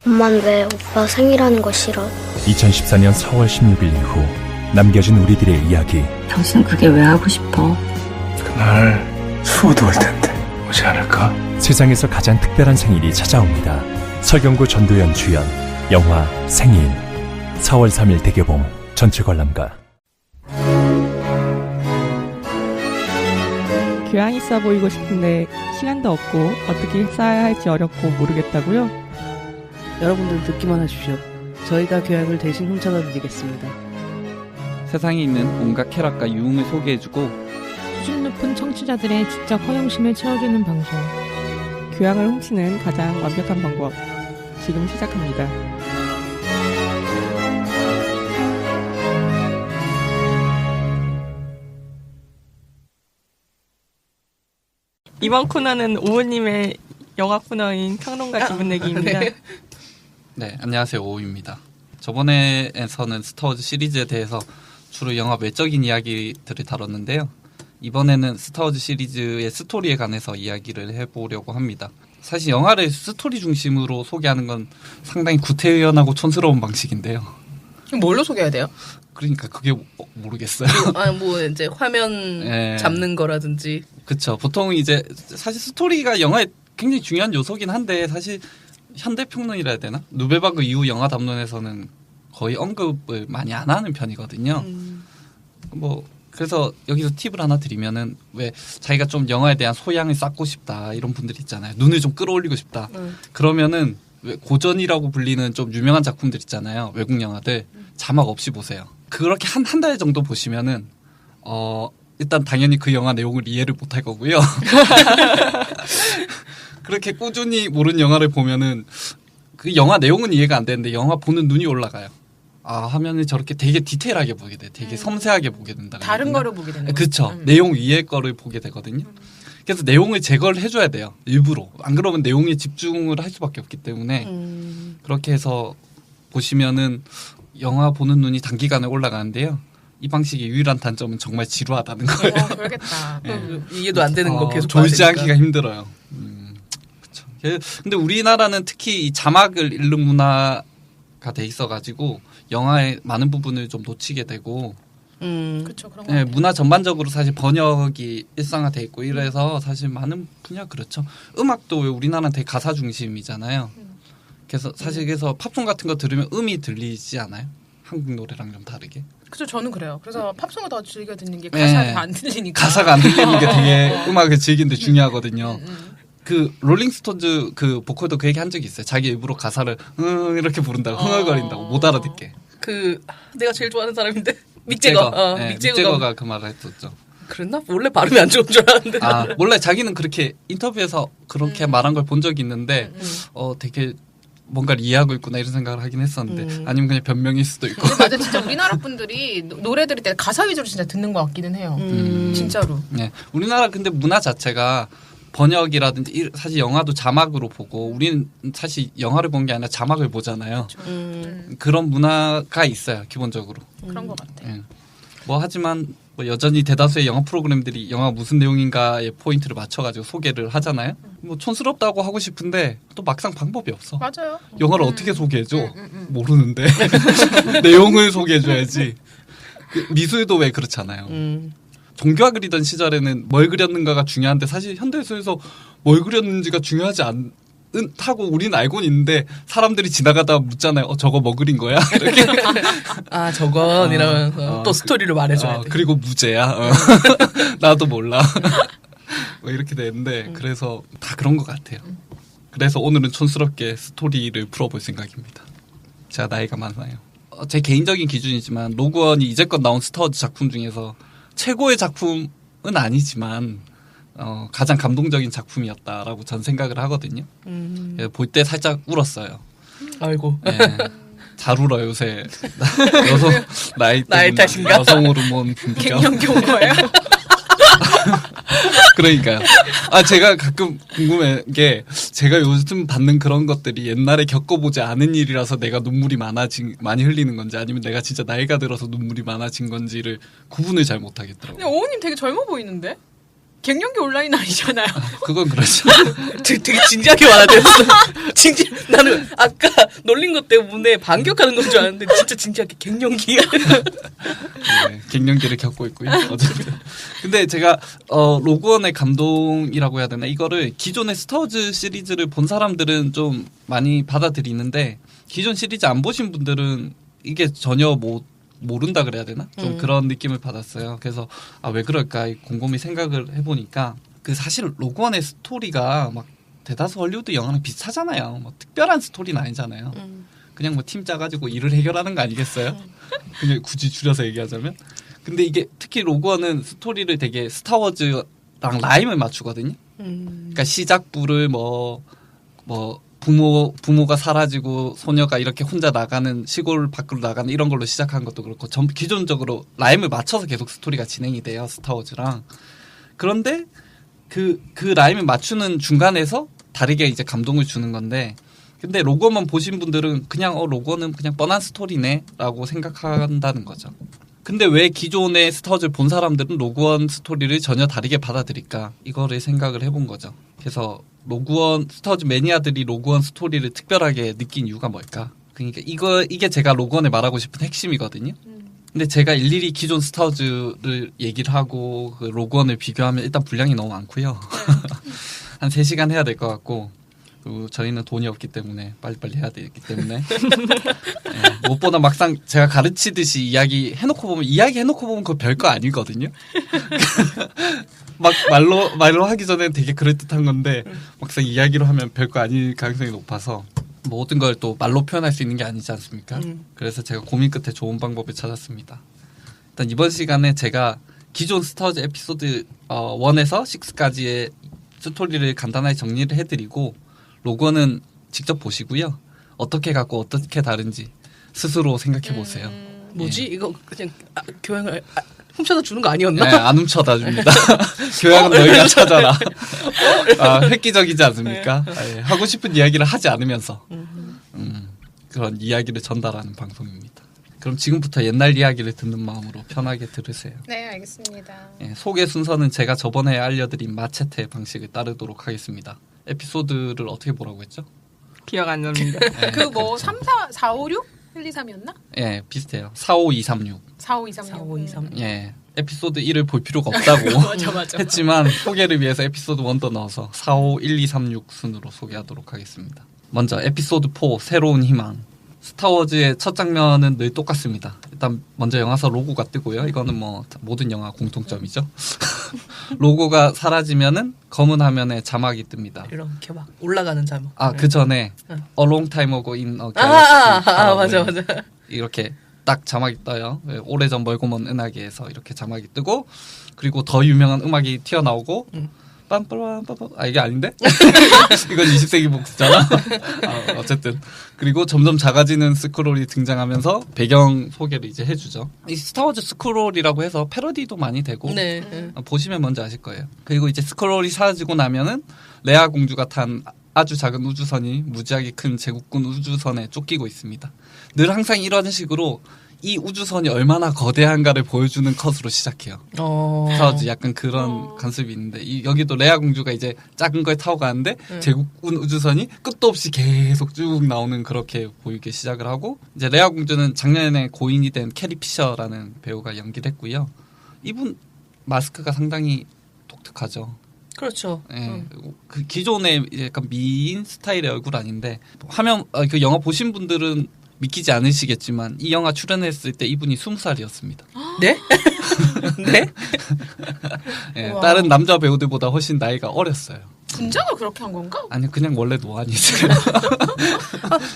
엄만 왜 오빠 생일하는 거 싫어? 2014년 4월 16일 이후 남겨진 우리들의 이야기. 당신은 그게 왜 하고 싶어? 그날 수호도 올 텐데 오지 않을까? 세상에서 가장 특별한 생일이 찾아옵니다. 설경구 전도연 주연 영화 생일 4월 3일 대개봉 전체 관람가. 교양 있어 보이고 싶은데 시간도 없고 어떻게 쌓아야 할지 어렵고 모르겠다고요? 여러분들 듣기만 하십시오. 저희가 교양을 대신 훔쳐다 드리겠습니다. 세상에 있는 온갖 쾌락과 유흥을 소개해주고 수준 높은 청취자들의 지적 허영심을 채워주는 방송. 교양을 훔치는 가장 완벽한 방법. 지금 시작합니다. 이번 코너는 오우님의 영화 코너인 평론가 기분 내기입니다. 네, 안녕하세요. 오우입니다. 저번에서는 스타워즈 시리즈에 대해서 주로 영화 외적인 이야기들을 다뤘는데요. 이번에는 스타워즈 시리즈의 스토리에 관해서 이야기를 해보려고 합니다. 사실 영화를 스토리 중심으로 소개하는 건 상당히 구태의연하고 촌스러운 방식인데요. 뭘로 소개해야 돼요? 그러니까 그게 모르겠어요. 뭐 이제 화면 네. 잡는 거라든지. 그렇죠. 보통 이제 사실 스토리가 영화의 굉장히 중요한 요소긴 한데 사실 현대평론이라 해야 되나? 누벨바그 이후 영화 담론에서는 거의 언급을 많이 안 하는 편이거든요. 뭐 그래서 여기서 팁을 하나 드리면은 왜 자기가 좀 영화에 대한 소양을 쌓고 싶다 이런 분들 있잖아요. 눈을 좀 끌어올리고 싶다. 그러면은 왜 고전이라고 불리는 좀 유명한 작품들 있잖아요. 외국 영화들 자막 없이 보세요. 그렇게 한 달 정도 보시면은 일단 당연히 그 영화 내용을 이해를 못할 거고요. 그렇게 꾸준히 모르는 영화를 보면은 그 영화 내용은 이해가 안 되는데 영화 보는 눈이 올라가요. 아, 화면을 저렇게 되게 디테일하게 보게 돼. 되게 섬세하게 보게 된다. 다른 거를 보게 되는 거죠. 그렇죠. 내용 위의 거를 보게 되거든요. 그래서 내용을 제거를 해줘야 돼요. 일부러. 안 그러면 내용에 집중을 할 수밖에 없기 때문에 그렇게 해서 보시면은 영화 보는 눈이 단기간에 올라가는데요. 이 방식의 유일한 단점은 정말 지루하다는 거예요. 그러겠다. 네. 이해도 안 되는 거 계속 졸지 않기가 힘들어요. 그렇죠. 근데 우리나라는 특히 이 자막을 읽는 문화가 돼 있어가지고 영화의 많은 부분을 좀 놓치게 되고, 그렇죠. 그런 거. 네, 문화 전반적으로 사실 번역이 일상화돼 있고 이래서 사실 많은 분야 그렇죠. 음악도 왜 우리나라는 되게 가사 중심이잖아요. 그래서 사실 그래서 팝송 같은 거 들으면 음이 들리지 않아요? 한국 노래랑 좀 다르게. 그죠. 저는 그래요. 그래서 pop송을 더 즐겨 듣는 게 가사가 네. 안 들리니까. 가사가 안 들리는 게 되게 음악을 즐기는데 중요하거든요. 그 롤링스톤즈 그 보컬도 그 얘기 한 적이 있어요. 자기 일부러 가사를 이렇게 부른다고 흥얼거린다고 못 알아듣게. 그 내가 제일 좋아하는 사람인데 믹재거. 네, 믹재거가 그 말을 했었죠. 그랬나? 원래 발음이 안 좋은 줄 알았는데. 아, 원래 자기는 그렇게 인터뷰에서 그렇게 말한 걸 본 적이 있는데 되게 뭔가를 이해하고 있구나 이런 생각을 하긴 했었는데 아니면 그냥 변명일 수도 있고. 근데 맞아, 진짜 우리나라 분들이 노래 들을 때 가사 위주로 진짜 듣는 것 같기는 해요. 진짜로. 네, 우리나라 근데 문화 자체가 번역이라든지 사실 영화도 자막으로 보고 우리는 사실 영화를 본 게 아니라 자막을 보잖아요. 그런 문화가 있어요 기본적으로. 그런 것 같아. 네. 뭐 하지만 뭐 여전히 대다수의 영화 프로그램들이 영화가 무슨 내용인가에 포인트를 맞춰가지고 소개를 하잖아요. 뭐 촌스럽다고 하고 싶은데 또 막상 방법이 없어. 맞아요. 영화를 어떻게 소개해줘? 모르는데 내용을 소개해줘야지. 그 미술도 왜 그렇잖아요. 종교화 그리던 시절에는 뭘 그렸는가가 중요한데 사실 현대에서 뭘 그렸는지가 중요하지 않다고 우리는 알고는 있는데 사람들이 지나가다 묻잖아요. 저거 뭐 그린 거야? 이렇게. 아, 저건 이러면서 또 스토리를 말해줘야 돼. 그리고 무죄야. 나도 몰라. 뭐 이렇게 되는데 그래서 다 그런 것 같아요. 그래서 오늘은 촌스럽게 스토리를 풀어볼 생각입니다. 제가 나이가 많아요. 제 개인적인 기준이지만 로그원이 이제껏 나온 스타워즈 작품 중에서 최고의 작품은 아니지만 가장 감동적인 작품이었다라고 전 생각을 하거든요. 볼 때 살짝 울었어요. 아이고. 네. 잘 울어 요새. 나이 탓인가? 여성 호르몬 분비가. 갱년기 온 거예요? 그러니까요. 아, 제가 가끔 궁금한 게 제가 요즘 받는 그런 것들이 옛날에 겪어보지 않은 일이라서 내가 눈물이 많이 흘리는 건지 아니면 내가 진짜 나이가 들어서 눈물이 많아진 건지를 구분을 잘 못하겠더라고요. 근데 오우님 되게 젊어 보이는데? 갱년기 온라인 아니잖아요. 그건 그렇죠. 되게 진지하게 말하셨어. 나는 아까 놀린 것 때문에 반격하는 건 줄 알았는데 진짜 진지하게 갱년기야. 네, 갱년기를 겪고 있고요. 어쨌든. 근데 제가 로그원의 감동이라고 해야 되나 이거를 기존의 스타워즈 시리즈를 본 사람들은 좀 많이 받아들이는데 기존 시리즈 안 보신 분들은 이게 전혀 모른다 그래야 되나? 좀 그런 느낌을 받았어요. 그래서 왜 그럴까 곰곰이 생각을 해보니까 그 사실 로그원의 스토리가 막 대다수 헐리우드 영화랑 비슷하잖아요. 뭐 특별한 스토리는 아니잖아요. 그냥 뭐 팀 짜가지고 일을 해결하는 거 아니겠어요? 그냥 굳이 줄여서 얘기하자면. 근데 이게 특히 로그원은 스토리를 되게 스타워즈랑 라임을 맞추거든요. 그러니까 시작부를 부모가 사라지고 소녀가 이렇게 혼자 나가는 시골 밖으로 나가는 이런 걸로 시작한 것도 그렇고 기존적으로 라임을 맞춰서 계속 스토리가 진행이 돼요. 스타워즈랑. 그런데 그 라임을 맞추는 중간에서 다르게 이제 감동을 주는 건데 근데 로그원만 보신 분들은 그냥 로그원은 그냥 뻔한 스토리네라고 생각한다는 거죠. 근데 왜 기존의 스타워즈를 본 사람들은 로그원 스토리를 전혀 다르게 받아들일까 이거를 생각을 해본 거죠. 그래서 로그원 스타워즈 매니아들이 로그원 스토리를 특별하게 느낀 이유가 뭘까? 그러니까 이게 제가 로그원에 말하고 싶은 핵심이거든요. 근데 제가 일일이 기존 스타워즈를 얘기를 하고 그 로그원을 비교하면 일단 분량이 너무 많고요. 한 3시간 해야 될 것 같고 그리고 저희는 돈이 없기 때문에 빨리빨리 해야 되기 때문에 네, 무엇보다 막상 제가 가르치듯이 이야기 해놓고 보면 그거 별거 아니거든요. 막 말로 하기 전에 되게 그럴듯한 건데 막상 이야기로 하면 별거 아닐 가능성이 높아서 모든 걸 또 말로 표현할 수 있는 게 아니지 않습니까? 그래서 제가 고민 끝에 좋은 방법을 찾았습니다. 일단 이번 시간에 제가 기존 스타워즈 에피소드 1에서 6까지의 스토리를 간단하게 정리를 해드리고 로그원은 직접 보시고요. 어떻게 갖고 어떻게 다른지 스스로 생각해보세요. 뭐지? 이거 그냥 교양을 훔쳐다 주는 거 아니었나? 네, 안 훔쳐다 줍니다. 교양은 너희가 찾아라. 획기적이지 않습니까? 네, 하고 싶은 이야기를 하지 않으면서 그런 이야기를 전달하는 방송입니다. 그럼 지금부터 옛날 이야기를 듣는 마음으로 편하게 들으세요. 네, 알겠습니다. 네, 소개 순서는 제가 저번에 알려드린 마체테 방식을 따르도록 하겠습니다. 에피소드를 어떻게 보라고 했죠? 기억 안 납니다. 네. 그 뭐 3, 4, 4, 5, 6? 1, 2, 3이었나? 예, 비슷해요. 4, 5, 2, 3, 6. 4, 5, 2, 3, 6. 4, 5, 2, 3. 예, 에피소드 1을 볼 필요가 없다고 맞아. 했지만 소개를 위해서 에피소드 1도 넣어서 4, 5, 1, 2, 3, 6 순으로 소개하도록 하겠습니다. 먼저 에피소드 4 새로운 희망. 스타워즈의 첫 장면은 늘 똑같습니다. 일단 먼저 영화사 로고가 뜨고요. 이거는 뭐 모든 영화 공통점이죠. 로고가 사라지면은 검은 화면에 자막이 뜹니다. 이렇게 막 올라가는 자막. 그 전에 A Long Time Ago in a 맞아. 이렇게 딱 자막이 떠요. 오래전 멀고 먼 은하계에서 이렇게 자막이 뜨고 그리고 더 유명한 음악이 튀어나오고 빰빰빰빰 이게 아닌데? 이건 20세기 복수잖아. 어쨌든 그리고 점점 작아지는 스크롤이 등장하면서 배경 소개를 이제 해주죠. 이 스타워즈 스크롤이라고 해서 패러디도 많이 되고 보시면 뭔지 아실 거예요. 그리고 이제 스크롤이 사라지고 나면은 레아 공주가 탄 아주 작은 우주선이 무지하게 큰 제국군 우주선에 쫓기고 있습니다. 늘 항상 이런 식으로 이 우주선이 얼마나 거대한가를 보여주는 컷으로 시작해요. 스타워즈 약간 그런 컨셉이 있는데 여기도 레아 공주가 이제 작은 걸 타고 가는데 제국군 우주선이 끝도 없이 계속 쭉 나오는 그렇게 보이게 시작을 하고 이제 레아 공주는 작년에 고인이 된 캐리 피셔라는 배우가 연기를 했고요. 이분 마스크가 상당히 독특하죠. 그렇죠. 예, 그 기존의 약간 미인 스타일의 얼굴 아닌데 화면 그 영화 보신 분들은 믿기지 않으시겠지만 이 영화 출연했을 때 이분이 20살이었습니다. 네? 네? 예, 다른 남자 배우들보다 훨씬 나이가 어렸어요. 분장을 그렇게 한 건가? 아니 그냥 원래 노안이세요.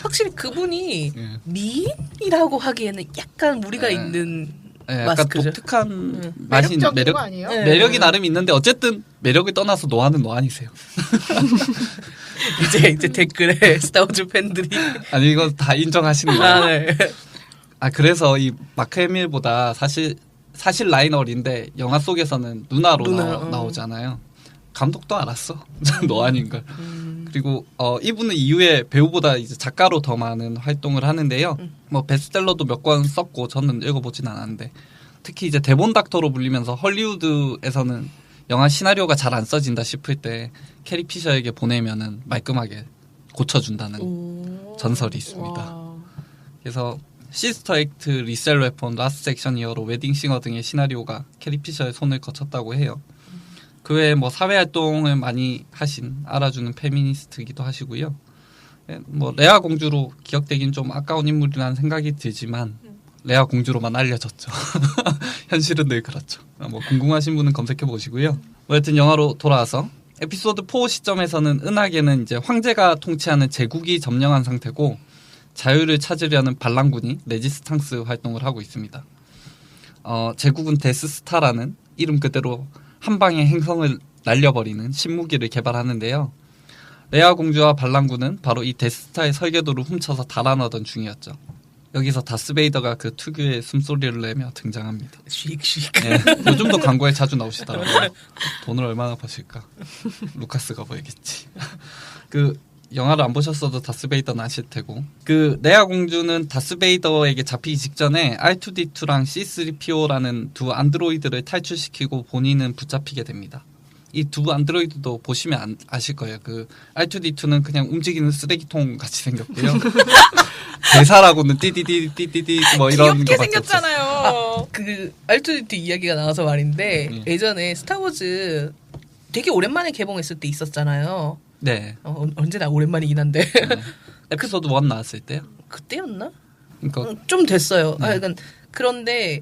확실히 그분이 예. 미인이라고 하기에는 약간 무리가 있는 약간 마스크죠. 독특한 맛이 매력적인 거 아니에요? 매력이 나름 있는데 어쨌든 매력을 떠나서 노안은 노안이세요. 이제 댓글에 스타워즈 팬들이 아니 이거 다 인정하시는 거예요. 네. 그래서 이 마크 해밀보다 사실 라이널인데 영화 속에서는 누나로 나오잖아요. 감독도 알았어. 노안인 걸. 그리고 이분은 이후에 배우보다 이제 작가로 더 많은 활동을 하는데요. 뭐 베스트셀러도 몇 권 썼고 저는 읽어보진 않았는데 특히 이제 대본 닥터로 불리면서 헐리우드에서는 영화 시나리오가 잘 안 써진다 싶을 때 캐리 피셔에게 보내면은 말끔하게 고쳐준다는 전설이 있습니다. 그래서 시스터 액트, 리셀 웨폰, 라스트 섹션 히어로, 웨딩싱어 등의 시나리오가 캐리 피셔의 손을 거쳤다고 해요. 그 외에 뭐 사회활동을 많이 하신 알아주는 페미니스트이기도 하시고요. 뭐 레아 공주로 기억되긴 좀 아까운 인물이라는 생각이 들지만 레아 공주로만 알려졌죠. 현실은 늘 그렇죠. 뭐 궁금하신 분은 검색해 보시고요. 뭐 여튼 영화로 돌아와서 에피소드 4 시점에서는 은하계는 이제 황제가 통치하는 제국이 점령한 상태고 자유를 찾으려는 반란군이 레지스탕스 활동을 하고 있습니다. 제국은 데스스타라는 이름 그대로 한 방에 행성을 날려버리는 신무기를 개발하는데요. 레아 공주와 반란군은 바로 이 데스스타의 설계도를 훔쳐서 달아나던 중이었죠. 여기서 다스베이더가 그 특유의 숨소리를 내며 등장합니다. 씩씩. 네, 요즘도 광고에 자주 나오시더라고요. 돈을 얼마나 버실까? 루카스가 보이겠지. 그 영화를 안 보셨어도 다스베이더는 아실 테고, 그 레아 공주는 다스베이더에게 잡히기 직전에 R2D2랑 C3PO라는 두 안드로이드를 탈출시키고 본인은 붙잡히게 됩니다. 이 두 안드로이드도 보시면 아실 거예요. 그 R2D2는 그냥 움직이는 쓰레기통 같이 생겼고요. 대사라고는 띠디디디디디 뭐 이런 귀엽게 거밖에 없었어요. 생겼잖아요. 그 R2D2 이야기가 나와서 말인데 예전에 스타워즈 되게 오랜만에 개봉했을 때 있었잖아요. 네. 언제나 오랜만이긴 한데. 에피소드 1 나왔을 때요? 그때였나? 그러니까 좀 됐어요. 네. 그런데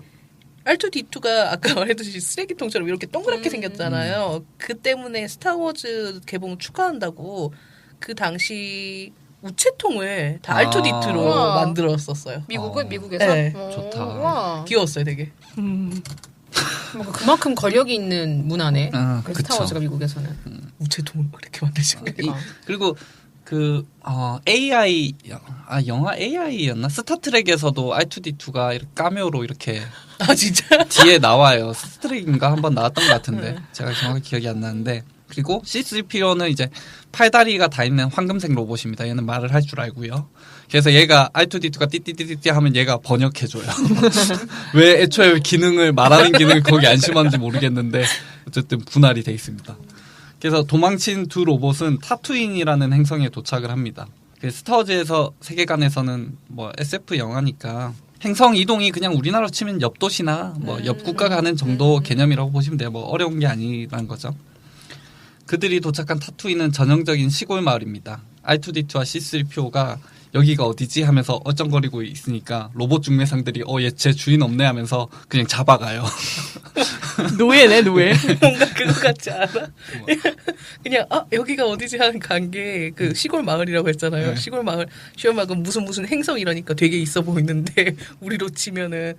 R2D2가 아까 말했듯이 쓰레기통처럼 이렇게 동그랗게 생겼잖아요. 그 때문에 스타워즈 개봉 축하한다고 그 당시 우체통을 다 R2D2로 우와. 만들었었어요. 미국에서? 네. 좋다. 와. 귀여웠어요, 되게. 뭔가 그만큼 권력이 있는 문화네. 그 그쵸. 스타워즈가 미국에서는. 우체통을 그렇게 만드신 거예요. 그리고 그 AI 영화 AI였나? 스타트rek에서도 R2D2가 이렇게 카메오로 이렇게 아 진짜? 뒤에 나와요. 스타트rek인가 한번 나왔던 것 같은데 제가 정확히 기억이 안 나는데. 그리고 C3PO는 이제 팔다리가 다 있는 황금색 로봇입니다. 얘는 말을 할 줄 알고요. 그래서 얘가 R2D2가 띠띠띠띠 하면 얘가 번역해줘요. 왜 애초에 기능을 말하는 기능을 거기 안 심었는지 모르겠는데 어쨌든 분할이 돼 있습니다. 그래서 도망친 두 로봇은 타투인이라는 행성에 도착을 합니다. 스타워즈에서 세계관에서는 뭐 SF 영화니까 행성 이동이 그냥 우리나라로 치면 옆 도시나 뭐 옆 국가 가는 정도 개념이라고 보시면 돼요. 뭐 어려운 게 아니란 거죠. 그들이 도착한 타투인은 전형적인 시골 마을입니다. R2D2와 C3PO가 여기가 어디지 하면서 얼쩡거리고 있으니까 로봇 중매상들이 얘 제 주인 없네 하면서 그냥 잡아가요. 노예네 노예. 뭔가 그거 같지 않아? 그냥 여기가 어디지 하는 관계 그 시골 마을이라고 했잖아요. 네. 시골 시골 마을은 무슨 행성 이러니까 되게 있어 보이는데 우리로 치면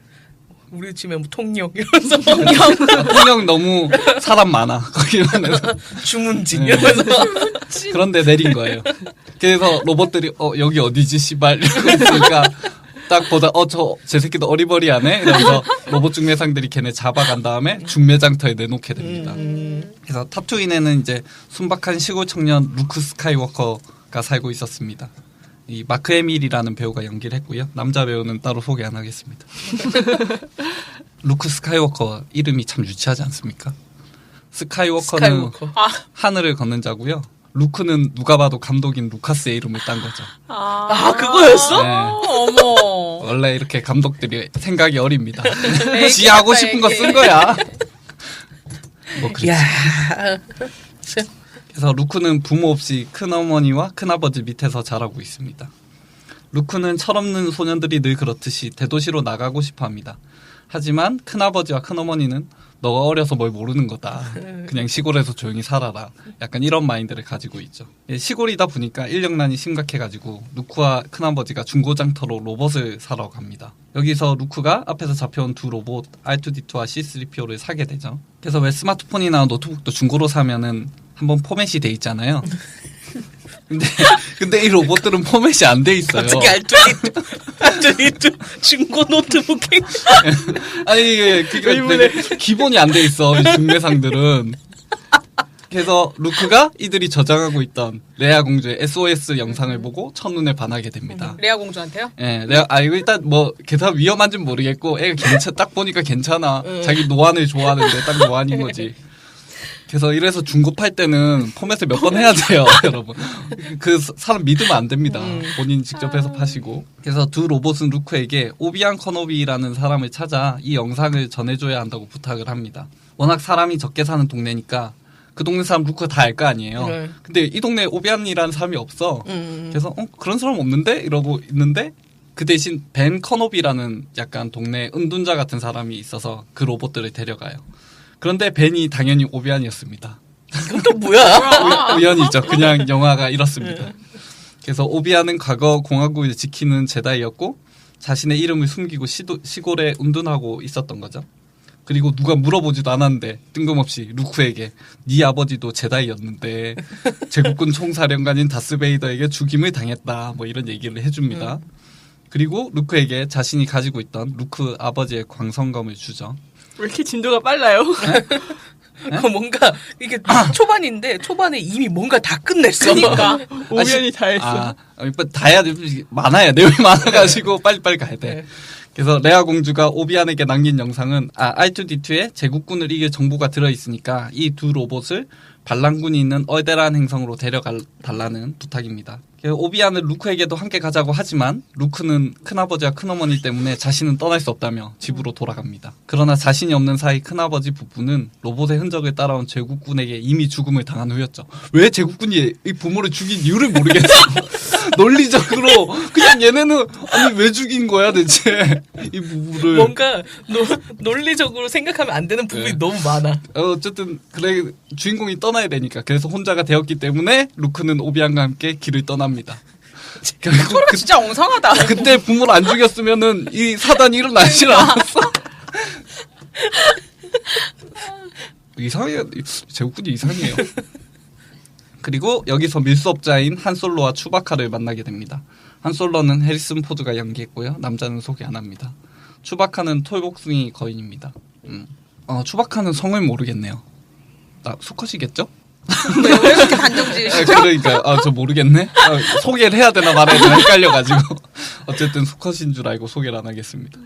뭐 통영 이러면서 통영 너무 사람 많아. 거기는 주문진 네. 이러면서 그런데 내린 거예요. 그래서 로봇들이 여기 어디지 씨발 이러고 있으니까 딱 보다 제 새끼도 어리버리하네 이러면서 로봇 중매상들이 걔네 잡아간 다음에 중매장터에 내놓게 됩니다. 그래서 타투인에는 이제 순박한 시골 청년 루크 스카이워커가 살고 있었습니다. 이 마크 에밀이라는 배우가 연기를 했고요. 남자 배우는 따로 소개 안 하겠습니다. 루크 스카이워커 이름이 참 유치하지 않습니까? 스카이워커는 하늘을 걷는 자고요. 루크는 누가 봐도 감독인 루카스의 이름을 딴 거죠. 그거였어? 네. 어머. 원래 이렇게 감독들이 생각이 어립니다. 지 하고 싶은 거 쓴 거야. 뭐 그렇지. 야. 그래서 루크는 부모 없이 큰어머니와 큰아버지 밑에서 자라고 있습니다. 루크는 철없는 소년들이 늘 그렇듯이 대도시로 나가고 싶어 합니다. 하지만 큰아버지와 큰어머니는 너가 어려서 뭘 모르는 거다. 그냥 시골에서 조용히 살아라. 약간 이런 마인드를 가지고 있죠. 시골이다 보니까 인력난이 심각해가지고 루크와 큰아버지가 중고장터로 로봇을 사러 갑니다. 여기서 루크가 앞에서 잡혀온 두 로봇 R2D2와 C3PO를 사게 되죠. 그래서 왜 스마트폰이나 노트북도 중고로 사면은 한번 포맷이 돼 있잖아요. 근데 이 로봇들은 포맷이 안 돼 있어요. 갑자기 R2D2 중고 노트북에 아니 그게 되게 기본이 안 돼 있어. 이 중매상들은. 그래서 루크가 이들이 저장하고 있던 레아 공주의 SOS 영상을 보고 첫눈에 반하게 됩니다. 레아 공주한테요? 예, 이거 일단 뭐 걔가 위험한지는 모르겠고 애가 딱 보니까 괜찮아. 자기 노안을 좋아하는데 딱 노안인 거지. 그래서 이래서 중고 팔 때는 포맷을 몇 번 해야 돼요, 여러분. 그 사람 믿으면 안 됩니다. 본인 직접 해서 파시고. 그래서 두 로봇은 루크에게 오비안 커노비라는 사람을 찾아 이 영상을 전해줘야 한다고 부탁을 합니다. 워낙 사람이 적게 사는 동네니까 그 동네 사람 루크가 다 알 거 아니에요. 네. 근데 이 동네에 오비안이라는 사람이 없어. 그래서 그런 사람 없는데? 이러고 있는데 그 대신 벤 커노비라는 약간 동네 은둔자 같은 사람이 있어서 그 로봇들을 데려가요. 그런데 벤이 당연히 오비안이었습니다. 그건 또 뭐야? 우연이죠. 그냥 영화가 이렇습니다. 그래서 오비안은 과거 공화국을 지키는 제다이였고 자신의 이름을 숨기고 시골에 운둔하고 있었던 거죠. 그리고 누가 물어보지도 않았는데 뜬금없이 루크에게 네 아버지도 제다이였는데 제국군 총사령관인 다스베이더에게 죽임을 당했다. 뭐 이런 얘기를 해줍니다. 그리고 루크에게 자신이 가지고 있던 루크 아버지의 광선검을 주죠. 왜 이렇게 진도가 빨라요? 그 뭔가 이게 초반인데 초반에 이미 뭔가 다 끝냈어. 그러니까. 오면이 다 했어. 다 해야 돼. 많아요. 내용이 많아가지고 빨리빨리 가야 돼. 네. 그래서 레아 공주가 오비안에게 남긴 영상은 R2D2에 제국군을 이길 정보가 들어있으니까 이 두 로봇을 반란군이 있는 얼데란 행성으로 데려달라는 부탁입니다. 오비안은 루크에게도 함께 가자고 하지만 루크는 큰아버지와 큰어머니 때문에 자신은 떠날 수 없다며 집으로 돌아갑니다. 그러나 자신이 없는 사이 큰아버지 부부는 로봇의 흔적을 따라온 제국군에게 이미 죽음을 당한 후였죠. 왜 제국군이 이 부모를 죽인 이유를 모르겠어. 논리적으로 그냥 얘네는 아니 왜 죽인 거야 대체 이 부부를. 뭔가 논리적으로 생각하면 안 되는 부분이 네. 너무 많아. 어쨌든 그래 주인공이 떠나야 되니까 그래서 혼자가 되었기 때문에 루크는 오비안과 함께 길을 떠납니다. 서로 진짜 엉성하다. 그때 부모를 안 죽였으면은 이 사단이 일어나질 않았어. 이상해요. 제국군이 이상해요. 그리고 여기서 밀수업자인 한솔로와 추바카를 만나게 됩니다. 한솔로는 해리슨 포드가 연기했고요. 남자는 소개 안 합니다. 추바카는 톨복숭이 거인입니다. 추바카는 성을 모르겠네요. 수컷이겠죠? 왜 그렇게 단정지으시죠? 그러니까 저 모르겠네. 소개를 해야 되나 말아야 되나 헷갈려가지고 어쨌든 수컷인 줄 알고 소개를 안 하겠습니다.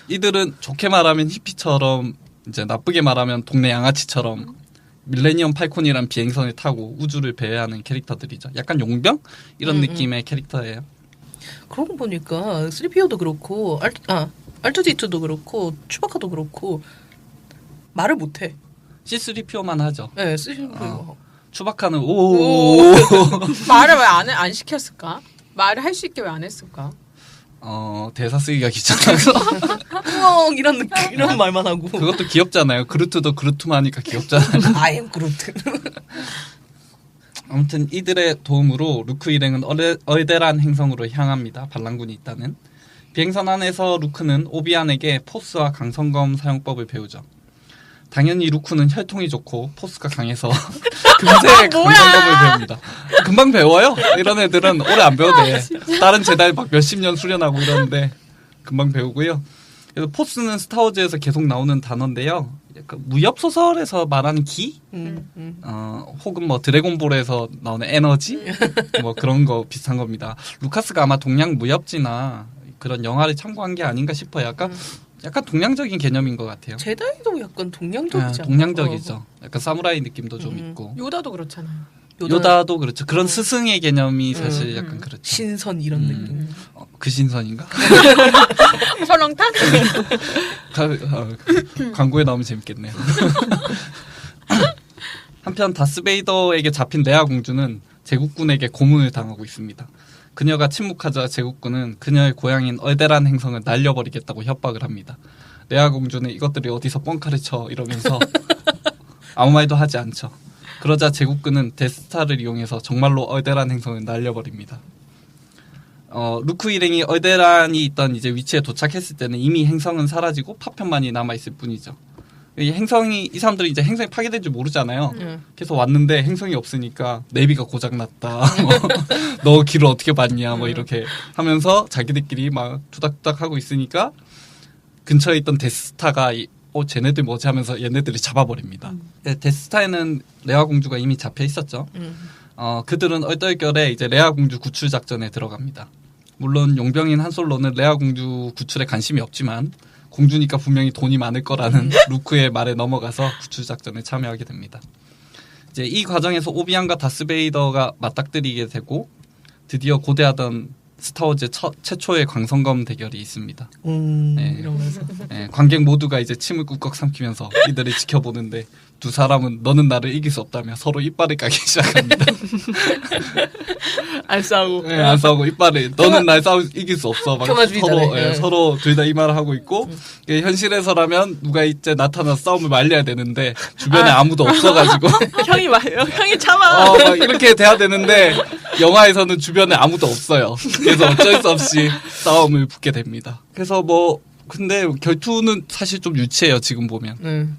이들은 좋게 말하면 히피처럼 이제 나쁘게 말하면 동네 양아치처럼 밀레니엄 팔콘이란 비행선을 타고 우주를 배회하는 캐릭터들이죠. 약간 용병 이런 느낌의 캐릭터예요. 그러고 보니까 3PO도 그렇고 R2D2도 그렇고 추바카도 그렇고 말을 못해. C3PO만 하죠. 네, C3PO. 추바카는 말을 왜 안 시켰을까? 말을 할 수 있게 왜 안 했을까? 대사 쓰기가 귀찮아서 우엉 이런 느낌 이런 말만 하고. 그것도 귀엽잖아요. 그루트도 그루트만 하니까 귀엽잖아요. I am 그루트. 아무튼 이들의 도움으로 루크 일행은 얼데란 행성으로 향합니다. 반란군이 있다는. 비행선 안에서 루크는 오비안에게 포스와 강성검 사용법을 배우죠. 당연히 루크는 혈통이 좋고 포스가 강해서 금세 강성검을 배웁니다. 금방 배워요. 이런 애들은 오래 안 배워도 돼. 다른 제다이 막 몇십 년 수련하고 이러는데 금방 배우고요. 그래서 포스는 스타워즈에서 계속 나오는 단어인데요. 약간 무협 소설에서 말하는 기? 혹은 뭐 드래곤볼에서 나오는 에너지? 뭐 그런 거 비슷한 겁니다. 루카스가 아마 동양 무협지나 그런 영화를 참고한 게 아닌가 싶어요. 약간 동양적인 개념인 것 같아요. 제다이도 약간 동양적이잖아. 동양적이죠. 약간 사무라이 느낌도 좀 있고. 요다도 그렇잖아요. 요다도 그렇죠. 그런 스승의 개념이 사실 약간 그렇죠. 신선 이런 느낌. 그 신선인가? 설렁탕? 광고에 나오면 재밌겠네요. 한편 다스베이더에게 잡힌 레아 공주는 제국군에게 고문을 당하고 있습니다. 그녀가 침묵하자 제국군은 그녀의 고향인 얼데란 행성을 날려버리겠다고 협박을 합니다. 레아 공주는 이것들이 어디서 뻥카를 쳐 이러면서 아무 말도 하지 않죠. 그러자 제국군은 데스타를 이용해서 정말로 얼데란 행성을 날려버립니다. 루크 일행이 얼데란이 있던 이제 위치에 도착했을 때는 이미 행성은 사라지고 파편만이 남아있을 뿐이죠. 이 사람들이 이제 행성이 파괴된 줄 모르잖아요. 그래서 왔는데 행성이 없으니까 내비가 고장났다. 너 길을 어떻게 봤냐. 뭐 이렇게 하면서 자기들끼리 막 투닥투닥 하고 있으니까 근처에 있던 데스타가 쟤네들 뭐지 하면서 얘네들이 잡아버립니다. 데스타에는 레아 공주가 이미 잡혀 있었죠. 그들은 얼떨결에 이제 레아 공주 구출 작전에 들어갑니다. 물론 용병인 한솔로는 레아 공주 구출에 관심이 없지만 공주니까 분명히 돈이 많을 거라는 루크의 말에 넘어가서 구출 작전에 참여하게 됩니다. 이제 이 과정에서 오비안과 다스베이더가 맞닥뜨리게 되고 드디어 고대하던 스타워즈의 최초의 광선검 대결이 있습니다. 네. 이러면서 네, 관객 모두가 이제 침을 꾹꾹 삼키면서 이들을 지켜보는데 두 사람은 너는 나를 이길 수 없다며 서로 이빨을 까기 시작합니다. 안 싸우고. 네, 안 싸우고 이빨을 너는 날 이길 수 없어. 막 폄하주의자네. 네. 서로 둘 다 이 말을 하고 있고 현실에서라면 누가 이제 나타나서 싸움을 말려야 되는데 주변에 아무도 없어가지고 형이 참아. 막 이렇게 돼야 되는데 영화에서는 주변에 아무도 없어요. 그래서 어쩔 수 없이 싸움을 붙게 됩니다. 그래서 근데 결투는 사실 좀 유치해요. 지금 보면.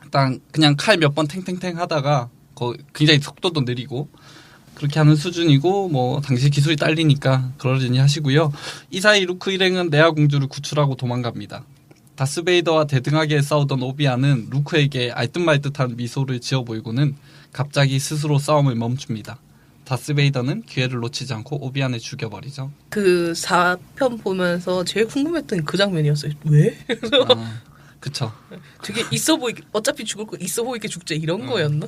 일단 그냥 칼 몇 번 탱탱탱 하다가 굉장히 속도도 느리고 그렇게 하는 수준이고 당시 기술이 딸리니까 그러려니 하시고요. 이 사이 루크 일행은 레아 공주를 구출하고 도망갑니다. 다스베이더와 대등하게 싸우던 오비안은 루크에게 알듯말듯한 미소를 지어 보이고는 갑자기 스스로 싸움을 멈춥니다. 다스베이더는 기회를 놓치지 않고 오비안을 죽여버리죠. 그 4편 보면서 제일 궁금했던 그 장면이었어요. 왜? 그쵸. 되게 있어 보이게 어차피 죽을 거 있어 보이게 죽자 이런 거였나?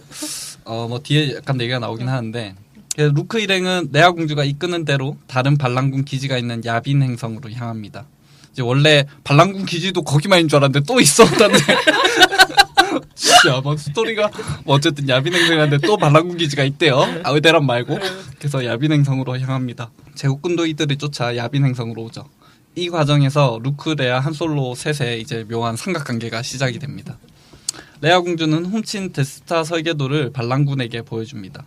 뒤에 약간 얘기가 나오긴 하는데 루크 일행은 레아 공주가 이끄는 대로 다른 반란군 기지가 있는 야빈 행성으로 향합니다. 이제 원래 반란군 기지도 거기만인 줄 알았는데 또 있었다네. 진짜 스토리가 어쨌든 야빈 행성인데 또 반란군 기지가 있대요. 아우데란 말고. 그래서 야빈 행성으로 향합니다. 제국군도 이들을 쫓아 야빈 행성으로 오죠. 이 과정에서 루크, 레아, 한솔로 셋의 이제 묘한 삼각관계가 시작이 됩니다. 레아 공주는 훔친 데스스타 설계도를 반란군에게 보여줍니다.